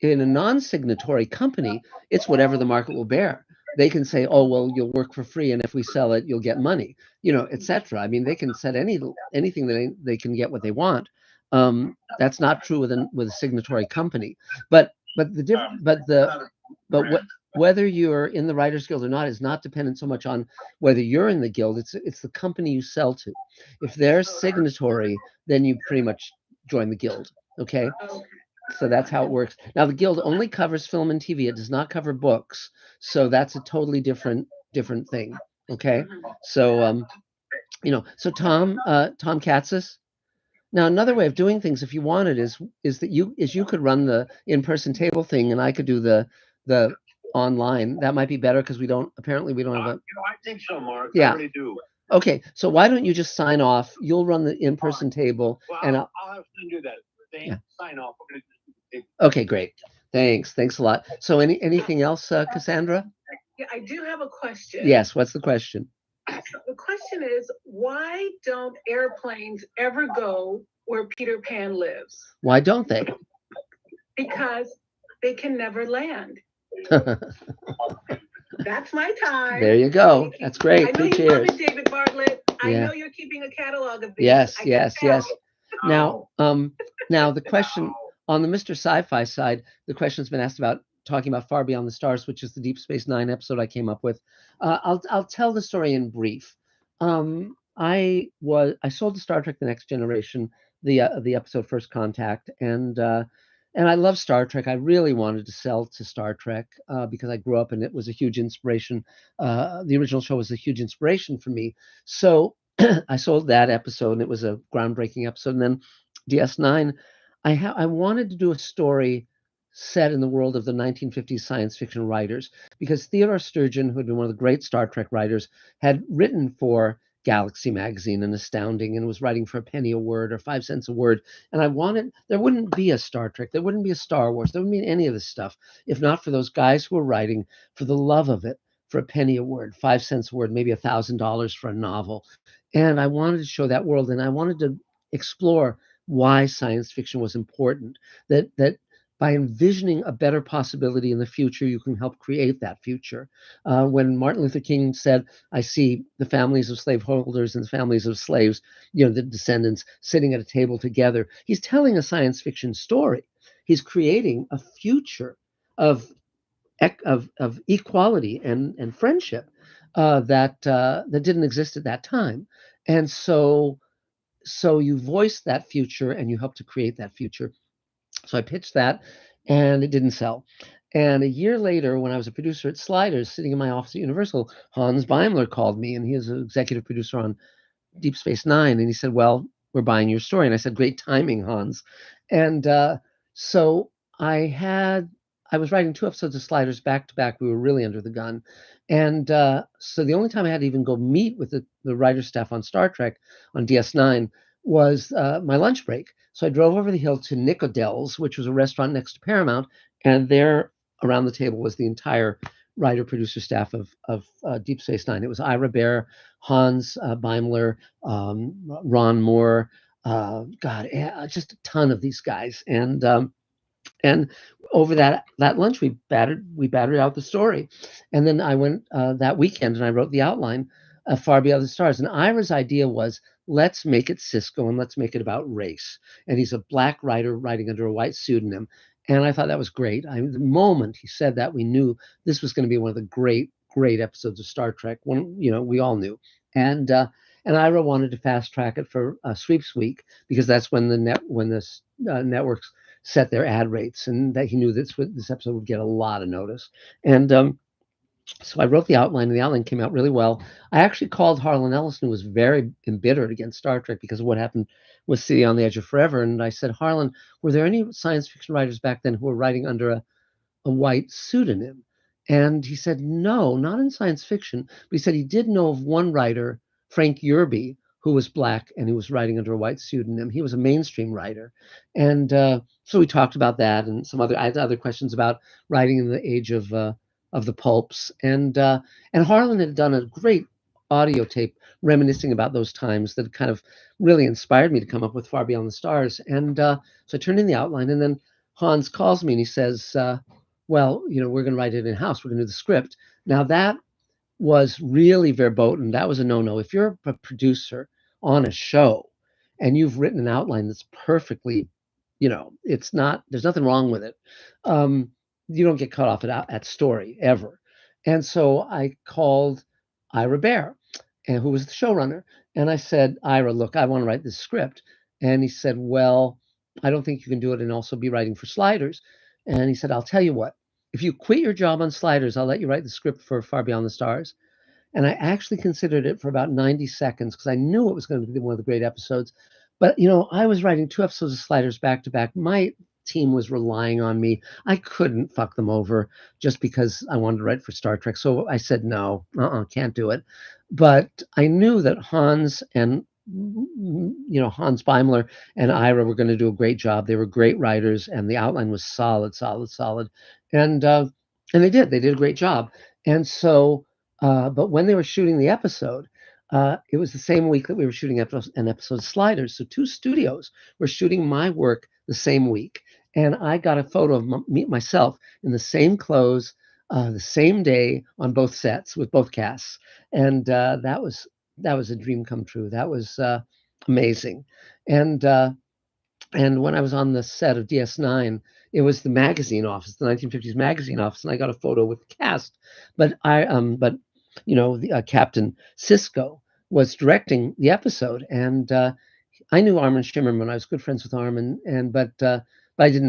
non-signatory company, it's whatever the market will bear. They can say, oh, well, you'll work for free, and if we sell it, you'll get money, etc. I mean, they can set anything that they can get what they want. That's not true with a signatory company. But whether you're in the Writers Guild or not is not dependent so much on whether you're in the guild. It's the company you sell to. If they're signatory, then you pretty much join the guild. Okay. So that's how it works. Now, the guild only covers film and TV. It does not cover books. So that's a totally different thing. Okay. So, so Tom Katzis. Now, another way of doing things, if you wanted, is that you could run the in-person table thing, and I could do the online. That might be better because we don't have a. I think so, Mark. Yeah. I really do. Okay. So why don't you just sign off? You'll run the in-person table, Well, and I'll have to do that. Sign off. We're going to Okay, great. Thanks a lot. So anything else, Cassandra? Yeah, I do have a question. Yes, what's the question? The question is, why don't airplanes ever go where Peter Pan lives? Why don't they? Because they can never land. That's my time. There you go. That's great. I know you love it, David Bartlett. I know you're keeping a catalog of these. Yes. Now, now the question on the Mr. Sci-Fi side, the question's been asked about talking about Far Beyond the Stars, which is the Deep Space Nine episode I came up with. I'll tell the story in brief. I sold to Star Trek: The Next Generation the episode First Contact, and I love Star Trek. I really wanted to sell to Star Trek because I grew up and it was a huge inspiration. The original show was a huge inspiration for me. So I sold that episode, and it was a groundbreaking episode. And then DS9, I wanted to do a story set in the world of the 1950s science fiction writers because Theodore Sturgeon, who had been one of the great Star Trek writers, had written for Galaxy magazine and Astounding and was writing for a penny a word or 5 cents a word. And I wanted, there wouldn't be a Star Trek, there wouldn't be a Star Wars, there wouldn't be any of this stuff if not for those guys who were writing for the love of it, for a penny a word, 5 cents a word, maybe $1,000 for a novel. And I wanted to show that world, and I wanted to explore why science fiction was important, that by envisioning a better possibility in the future, you can help create that future. When Martin Luther King said, I see the families of slaveholders and the families of slaves, the descendants sitting at a table together, he's telling a science fiction story. He's creating a future of equality and friendship that didn't exist at that time. And so you voice that future and you help to create that future. So I pitched that, and it didn't sell. And a year later, when I was a producer at Sliders, sitting in my office at Universal, Hans Beimler called me, and he was an executive producer on Deep Space Nine, and he said, "Well, we're buying your story." And I said, "Great timing, Hans." And so I was writing 2 episodes of Sliders back to back. We were really under the gun, and so the only time I had to even go meet with the writer staff on Star Trek on DS9 was my lunch break. So I drove over the hill to Nicodell's, which was a restaurant next to Paramount, and there around the table was the entire writer producer staff of Deep Space Nine. It was Ira Behr, Hans Beimler, Ron Moore, just a ton of these guys, and over that lunch we battered out the story, and then I went that weekend and I wrote the outline of Far Beyond the Stars. And Ira's idea was, let's make it Cisco and let's make it about race. And he's a black writer writing under a white pseudonym. And I thought that was great. The moment he said that, we knew this was going to be one of the great episodes of Star Trek. When we all knew, and Ira wanted to fast track it for Sweeps Week because that's when the networks set their ad rates, and that he knew this episode would get a lot of notice. And so I wrote the outline, and the outline came out really well. I actually called Harlan Ellison, who was very embittered against Star Trek because of what happened with City on the Edge of Forever. And I said, Harlan, were there any science fiction writers back then who were writing under a white pseudonym? And he said, no, not in science fiction. But he said he did know of one writer, Frank Yerby, who was black and who was writing under a white pseudonym. He was a mainstream writer. And so we talked about that and I had other questions about writing in the age of the pulps. And Harlan had done a great audio tape reminiscing about those times that kind of really inspired me to come up with Far Beyond the Stars. And so I turned in the outline, and then Hans calls me and he says, well, we're going to write it in-house. We're going to do the script. Now that was really verboten. That was a no-no. If you're a producer on a show and you've written an outline that's perfectly, there's nothing wrong with it. You don't get cut off at story ever. And so I called Ira Behr, and who was the showrunner. And I said, Ira, look, I want to write this script. And he said, well, I don't think you can do it and also be writing for Sliders. And he said, I'll tell you what, if you quit your job on Sliders, I'll let you write the script for Far Beyond the Stars. And I actually considered it for about 90 seconds because I knew it was going to be one of the great episodes. But, I was writing 2 episodes of Sliders back to back. My team was relying on me. I couldn't fuck them over just because I wanted to write for Star Trek. So I said, no, can't do it. But I knew that Hans and Hans Beimler and Ira were going to do a great job. They were great writers, and the outline was solid, solid, solid, and they did a great job. And so, but when they were shooting the episode, it was the same week that we were shooting an episode of Sliders. So two studios were shooting my work the same week, and I got a photo of myself in the same clothes, the same day on both sets with both casts, and that was a dream come true. That was amazing. And and when I was on the set of DS9, it was the magazine office, the 1950s magazine office, and I got a photo with the cast. But the Captain Sisko was directing the episode, and I knew Armin Shimmerman. I was good friends with Armin, but I didn't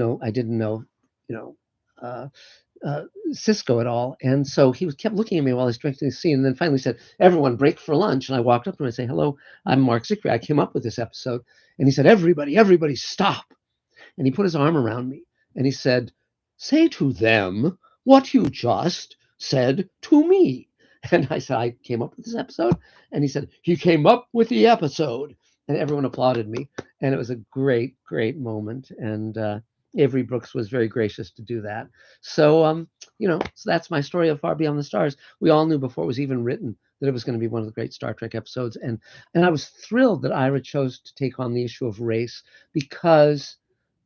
know, you know. Cisco at all. And so he kept looking at me while I was directing the scene, and then finally said, "Everyone break for lunch." And I walked up to him and I say, "Hello, I'm Mark Zicree. I came up with this episode." And he said, everybody stop." And he put his arm around me and he said, "Say to them what you just said to me." And I said, "I came up with this episode." And he said, "He came up with the episode." And everyone applauded me. And it was a great, great moment. And Avery Brooks was very gracious to do that. So, so that's my story of Far Beyond the Stars. We all knew before it was even written that it was going to be one of the great Star Trek episodes. And I was thrilled that Ira chose to take on the issue of race because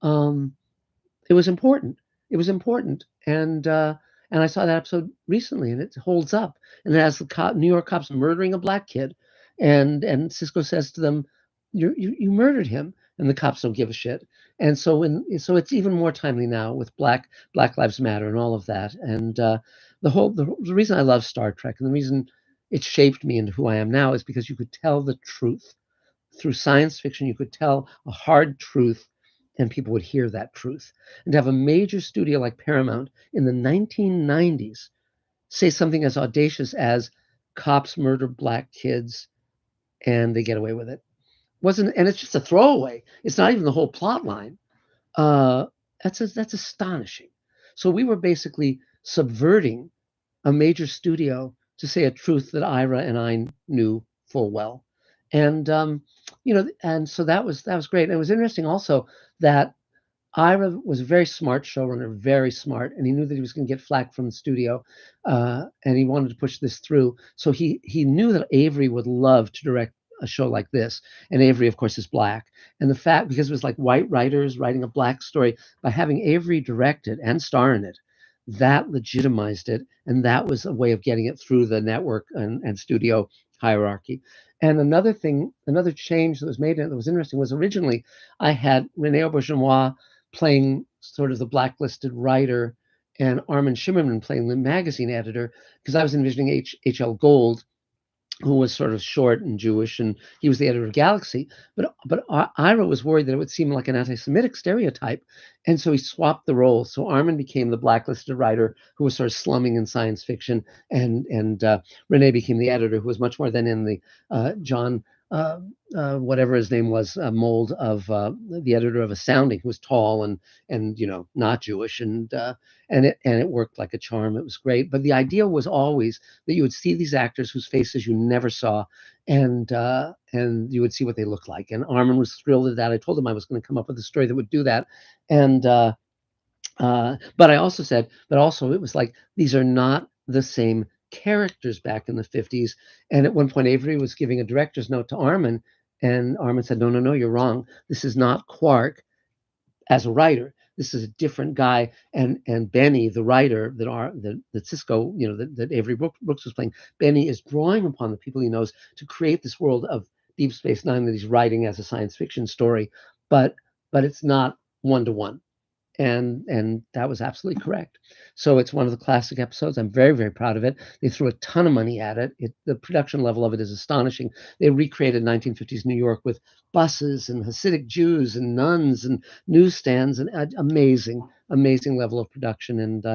it was important. It was important. And I saw that episode recently, and it holds up. And it has the New York cops murdering a black kid, and Cisco says to them, "You murdered him," and the cops don't give a shit. And so it's even more timely now with Black Lives Matter and all of that. And the reason I love Star Trek and the reason it shaped me into who I am now is because you could tell the truth through science fiction. You could tell a hard truth, and people would hear that truth. And to have a major studio like Paramount in the 1990s say something as audacious as cops murder black kids and they get away with it. And it's just a throwaway. It's not even the whole plot line. That's astonishing. So we were basically subverting a major studio to say a truth that Ira and I knew full well. And and so that was great. And it was interesting also that Ira was a very smart showrunner, very smart, and he knew that he was going to get flack from the studio, and he wanted to push this through. So he knew that Avery would love to direct a show like this, and Avery, of course, is black. And the fact, because it was like white writers writing a black story, by having Avery direct it and star in it, that legitimized it, and that was a way of getting it through the network and studio hierarchy. And another change that was made that was interesting was originally I had Rene Auberjonois playing sort of the blacklisted writer and Armin Shimmerman playing the magazine editor, because I was envisioning H.L. Gold, who was sort of short and Jewish, and he was the editor of Galaxy. But Ira was worried that it would seem like an anti-Semitic stereotype, and so he swapped the roles. So Armin became the blacklisted writer who was sort of slumming in science fiction, and Rene became the editor who was much more than in the John whatever his name was mold of the editor of Astounding, who was tall and not Jewish, and it worked like a charm. It was great. But the idea was always that you would see these actors whose faces you never saw, and you would see what they looked like. And Armin was thrilled at that. I told him I was going to come up with a story that would do that. And but I also said, but also it was like, these are not the same characters back in the 50s. And at one point, Avery was giving a director's note to Armin, and Armin said, no, you're wrong. This is not Quark as a writer. This is a different guy. And Benny, the writer that Cisco, that Avery Brooks was playing, Benny is drawing upon the people he knows to create this world of Deep Space Nine that he's writing as a science fiction story, but it's not one-to-one. And that was absolutely correct. So it's one of the classic episodes. I'm very, very proud of it. They threw a ton of money at it. The production level of it is astonishing. They recreated 1950s New York with buses and Hasidic Jews and nuns and newsstands, and amazing level of production. And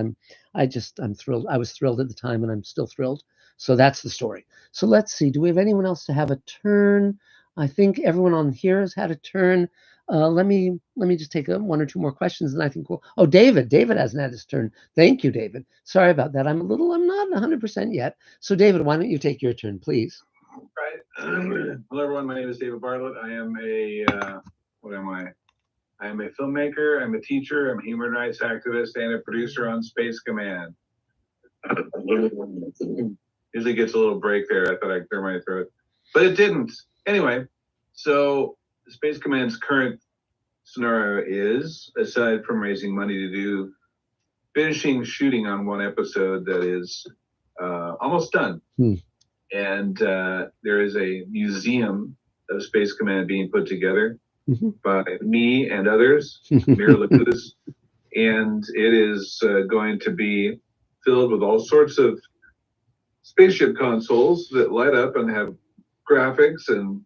I'm thrilled. I was thrilled at the time, and I'm still thrilled. So that's the story. So let's see. Do we have anyone else to have a turn? I think everyone on here has had a turn. Let me just take one or two more questions, and I think David hasn't had his turn. Thank you, David. Sorry about that. I'm not 100% yet. So David, why don't you take your turn, please? Right. Hello, everyone. My name is David Bartlett. I am a, what am I? I am a filmmaker. I'm a teacher. I'm a human rights activist and a producer on Space Command. Usually gets a little break there. I thought I'd clear my throat, but it didn't. Anyway, so Space Command's current scenario is, aside from raising money to do, finishing shooting on one episode that is almost done. And there is a museum of Space Command being put together by me and others, Mira Lacus, and it is going to be filled with all sorts of spaceship consoles that light up and have graphics and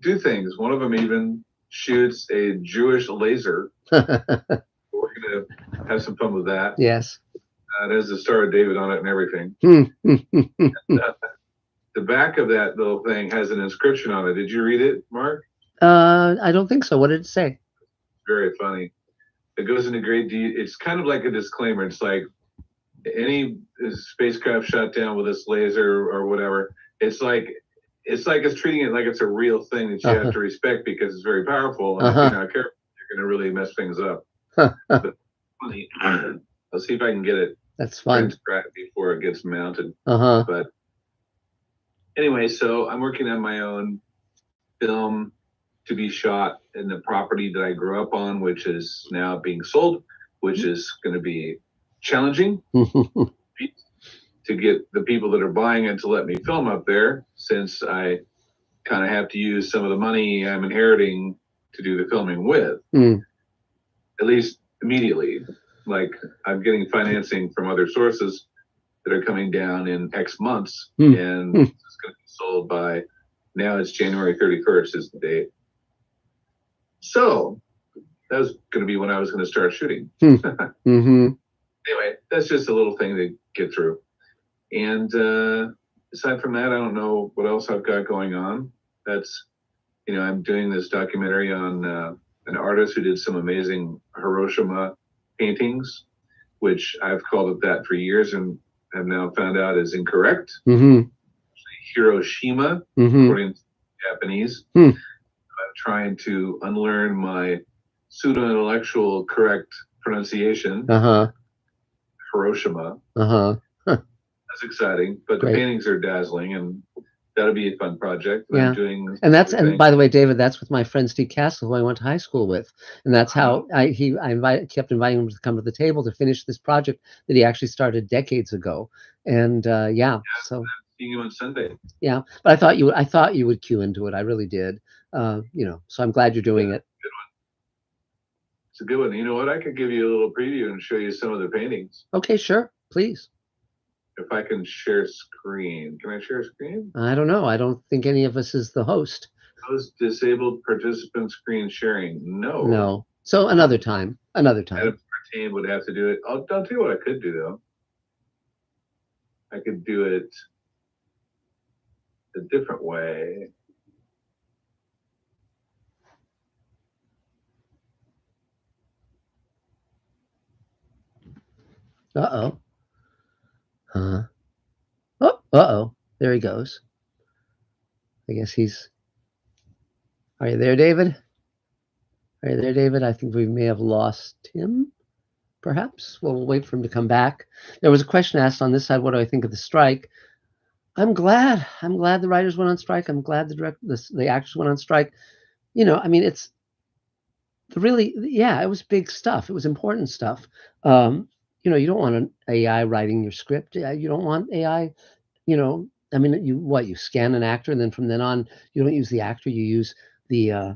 do things. One of them even shoots a Jewish laser. We're going to have some fun with that. Yes. It has the Star of David on it and everything. The back of that little thing has an inscription on it. Did you read it, Mark? I don't think so. What did it say? Very funny. It goes into great detail. It's kind of like a disclaimer. It's like any spacecraft shot down with this laser or whatever. It's it's treating it like it's a real thing that you have to respect because it's very powerful. And if you're not careful, you're going to really mess things up. But funny. I'll see if I can get it. That's fun. Before it gets mounted. Uh-huh. But anyway, so I'm working on my own film to be shot in the property that I grew up on, which is now being sold, which is going to be challenging to get the people that are buying it to let me film up there, since I kind of have to use some of the money I'm inheriting to do the filming with, at least immediately. Like, I'm getting financing from other sources that are coming down in X months, and it's going to be sold by, now it's January 31st is the date. So that was going to be when I was going to start shooting. Anyway, that's just a little thing to get through. And aside from that, I don't know what else I've got going on. That's, I'm doing this documentary on an artist who did some amazing Hiroshima paintings, which I've called it that for years and have now found out is incorrect. Hiroshima, according to Japanese. I'm trying to unlearn my pseudo-intellectual correct pronunciation. Hiroshima. That's exciting, but the paintings are dazzling, and that'll be a fun project. Yeah. And by the way, David, that's with my friend Steve Castle, who I went to high school with, and that's how I kept inviting him to come to the table to finish this project that he actually started decades ago. And so seeing you on Sunday. Yeah, but I thought you would cue into it. I really did. So I'm glad you're doing it. Good one. It's a good one. You know what? I could give you a little preview and show you some of the paintings. Okay, sure, please. If I can share screen. Can I share screen? I don't know. I don't think any of us is the host. Those disabled participant screen sharing. No. No. So another time. Another time. Adam Partain would have to do it. I'll tell you what I could do, though. I could do it a different way. Uh-oh. Uh-oh. There he goes. I guess he's... Are you there, David? Are you there, David? I think we may have lost him, perhaps. Well, we'll wait for him to come back. There was a question asked on this side, what do I think of the strike? I'm glad the writers went on strike. I'm glad the actors went on strike. It's really, it was big stuff. It was important stuff. You don't want an AI writing your script. You don't want AI, you scan an actor, and then from then on, you don't use the actor, you use the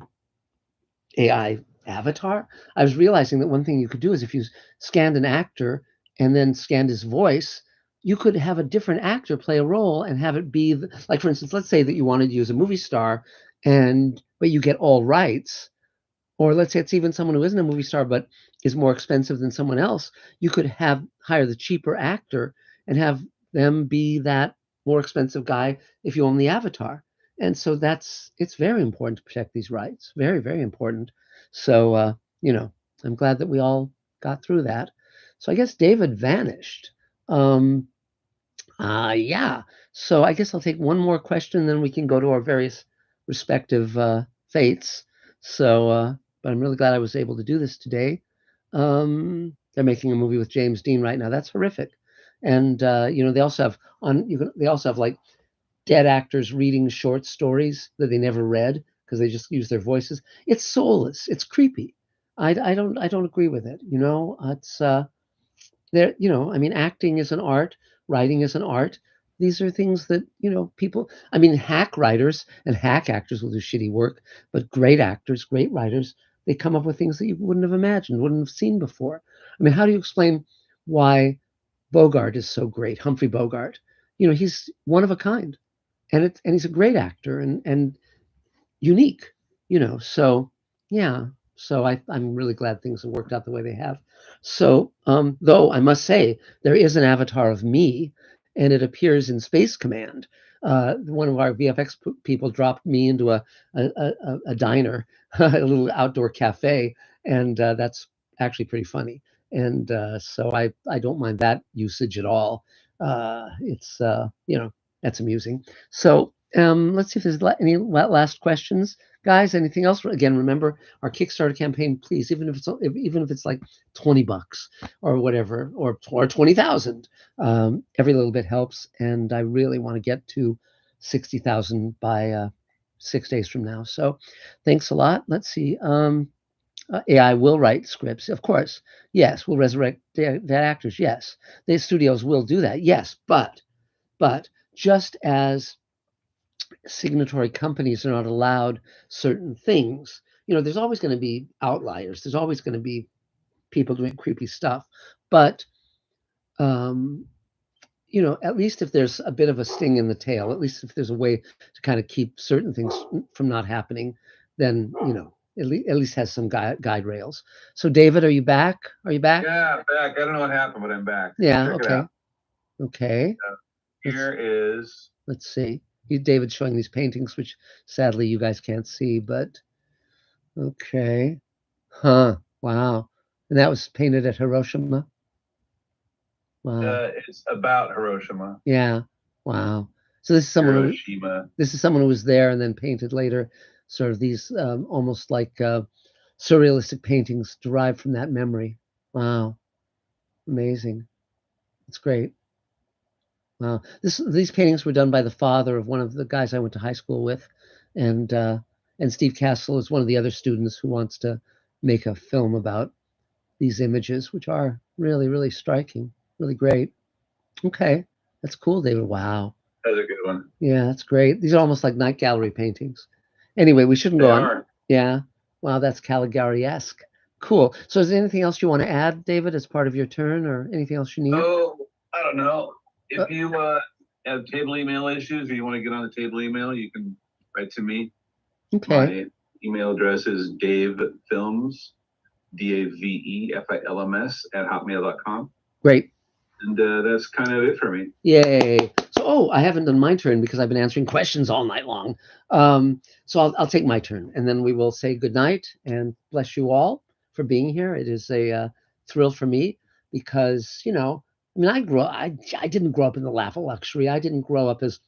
AI avatar. I was realizing that one thing you could do is if you scanned an actor and then scanned his voice, you could have a different actor play a role and have it be, like, for instance, let's say that you wanted to use a movie star, but you get all rights. Or let's say it's even someone who isn't a movie star but is more expensive than someone else. You could hire the cheaper actor and have them be that more expensive guy if you own the avatar. And so it's very important to protect these rights. Very, very important. So, I'm glad that we all got through that. So I guess David vanished. Yeah. So I guess I'll take one more question, then we can go to our various respective fates. So, but I'm really glad I was able to do this today. They're making a movie with James Dean right now. That's horrific. And they also have they also have like dead actors reading short stories that they never read because they just use their voices. It's soulless. It's creepy. I don't agree with it. It's there. I mean, acting is an art. Writing is an art. These are things that people. I mean, hack writers and hack actors will do shitty work, but great actors, great writers, they come up with things that you wouldn't have imagined, wouldn't have seen before. I mean, how do you explain why Bogart is so great? Humphrey Bogart. He's one of a kind, and he's a great actor and unique. So yeah. So I'm really glad things have worked out the way they have. So though I must say there is an avatar of me, and it appears in Space Command. One of our VFX people dropped me into a diner, a little outdoor cafe, and that's actually pretty funny. And so I don't mind that usage at all. It's that's amusing. So let's see if there's any last questions, guys. Anything else? Again, remember our Kickstarter campaign, please. Even if it's like $20 or whatever, or 20,000, every little bit helps. And I really want to get to 60,000 by 6 days from now. So, thanks a lot. Let's see. AI will write scripts, of course. Yes, we'll resurrect dead actors. Yes, the studios will do that. Yes, but just as signatory companies are not allowed certain things, there's always going to be outliers. There's always going to be people doing creepy stuff. But at least if there's a bit of a sting in the tail, at least if there's a way to kind of keep certain things from not happening, then at least has some guide rails. So David, are you back? Yeah, back. I don't know what happened, but I'm back. Yeah. Check it Okay. out. Okay. Here is. Let's see. David's showing these paintings, which sadly you guys can't see, but okay. Huh. Wow. And that was painted at Hiroshima. Wow. It's about Hiroshima. Yeah. Wow. So this is someone who was there and then painted later, sort of these almost like surrealistic paintings derived from that memory. Wow. Amazing. It's great. Wow. These paintings were done by the father of one of the guys I went to high school with, and Steve Castle is one of the other students who wants to make a film about these images, which are really, really striking, really great. Okay, that's cool, David. Wow. That's a good one. Yeah, that's great. These are almost like night gallery paintings. Anyway, we shouldn't go on. Are. Yeah. Wow, that's Caligari-esque. Cool. So is there anything else you want to add, David, as part of your turn, or anything else you need? Oh, I don't know. If you have table email issues or you want to get on the table email, you can write to me. Okay. My email address is davefilms, DAVEFILMS @hotmail.com. Great. And that's kind of it for me. Yay. So, I haven't done my turn because I've been answering questions all night long. So I'll take my turn, and then we will say good night and bless you all for being here. It is a thrill for me because, I mean, I didn't grow up in the lap of luxury. I didn't grow up as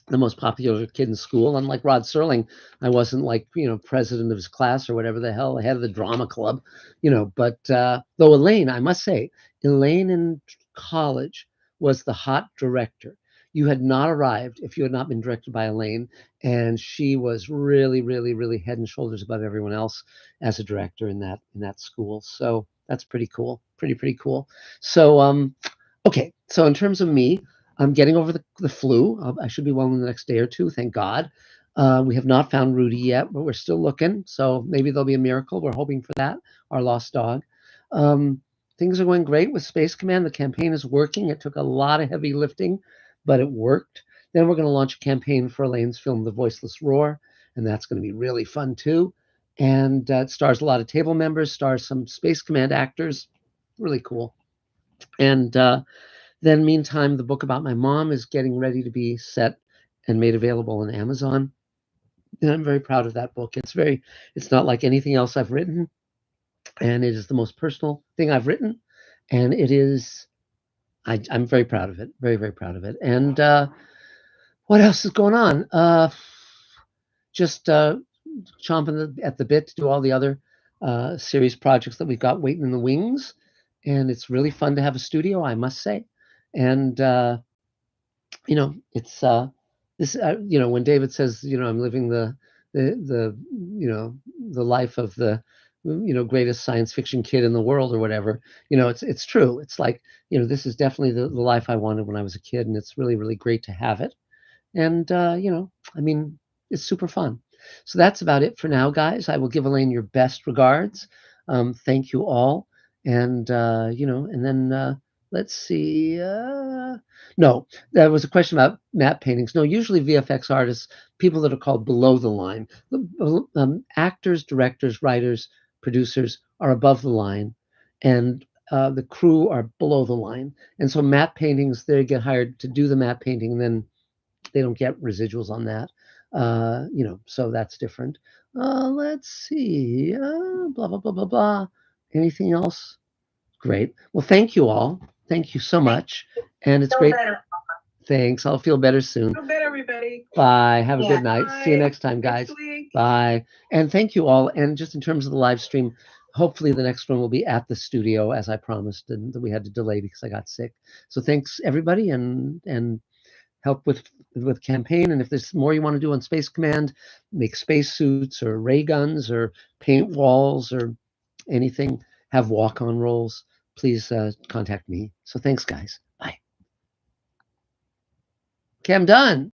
the most popular kid in school. Unlike Rod Serling, I wasn't like, president of his class or whatever the hell, head of the drama club, but though Elaine, I must say, Elaine in college was the hot director. You had not arrived if you had not been directed by Elaine, and she was really, really, really head and shoulders above everyone else as a director in that school. So that's pretty cool. Pretty cool. So okay. So in terms of me, I'm getting over the flu. I should be well in the next day or two, thank God. We have not found Rudy yet, but we're still looking. So maybe there'll be a miracle. We're hoping for that, our lost dog. Things are going great with Space Command. The campaign is working. It took a lot of heavy lifting, but it worked. Then we're going to launch a campaign for Elaine's film, The Voiceless Roar, and that's going to be really fun too. And it stars a lot of table members, stars some Space Command actors. Really cool. And then meantime, the book about my mom is getting ready to be set and made available on Amazon. And I'm very proud of that book. It's not like anything else I've written. And it is the most personal thing I've written. And it is, I'm very proud of it. Very, very proud of it. And What else is going on? Just chomping at the bit to do all the other series projects that we've got waiting in the wings. And it's really fun to have a studio, I must say. And, it's this, when David says, I'm living the life of the, greatest science fiction kid in the world or whatever, it's true. It's like, this is definitely the life I wanted when I was a kid. And it's really, really great to have it. And, it's super fun. So that's about it for now, guys. I will give Elaine your best regards. Thank you all. And, and then let's see. No, there was a question about map paintings. No, usually VFX artists, people that are called below the line. Actors, directors, writers, producers are above the line. And the crew are below the line. And so map paintings, they get hired to do the map painting, and then they don't get residuals on that. So that's different. Let's see. Blah, blah, blah, blah, blah. Anything else? Great. Well, thank you all. Thank you so much. And it's great. Better. Thanks. I'll feel better soon. Feel better, everybody. Bye. Have a Yeah. good night. Bye. See you next time, guys. Next week. Bye. And thank you all. And just in terms of the live stream, hopefully the next one will be at the studio as I promised, and we had to delay because I got sick. So thanks everybody, and help with campaign. And if there's more you want to do on Space Command, make spacesuits or ray guns or paint walls or anything, have walk-on roles, please contact me. So thanks, guys. Bye. Okay, I'm done.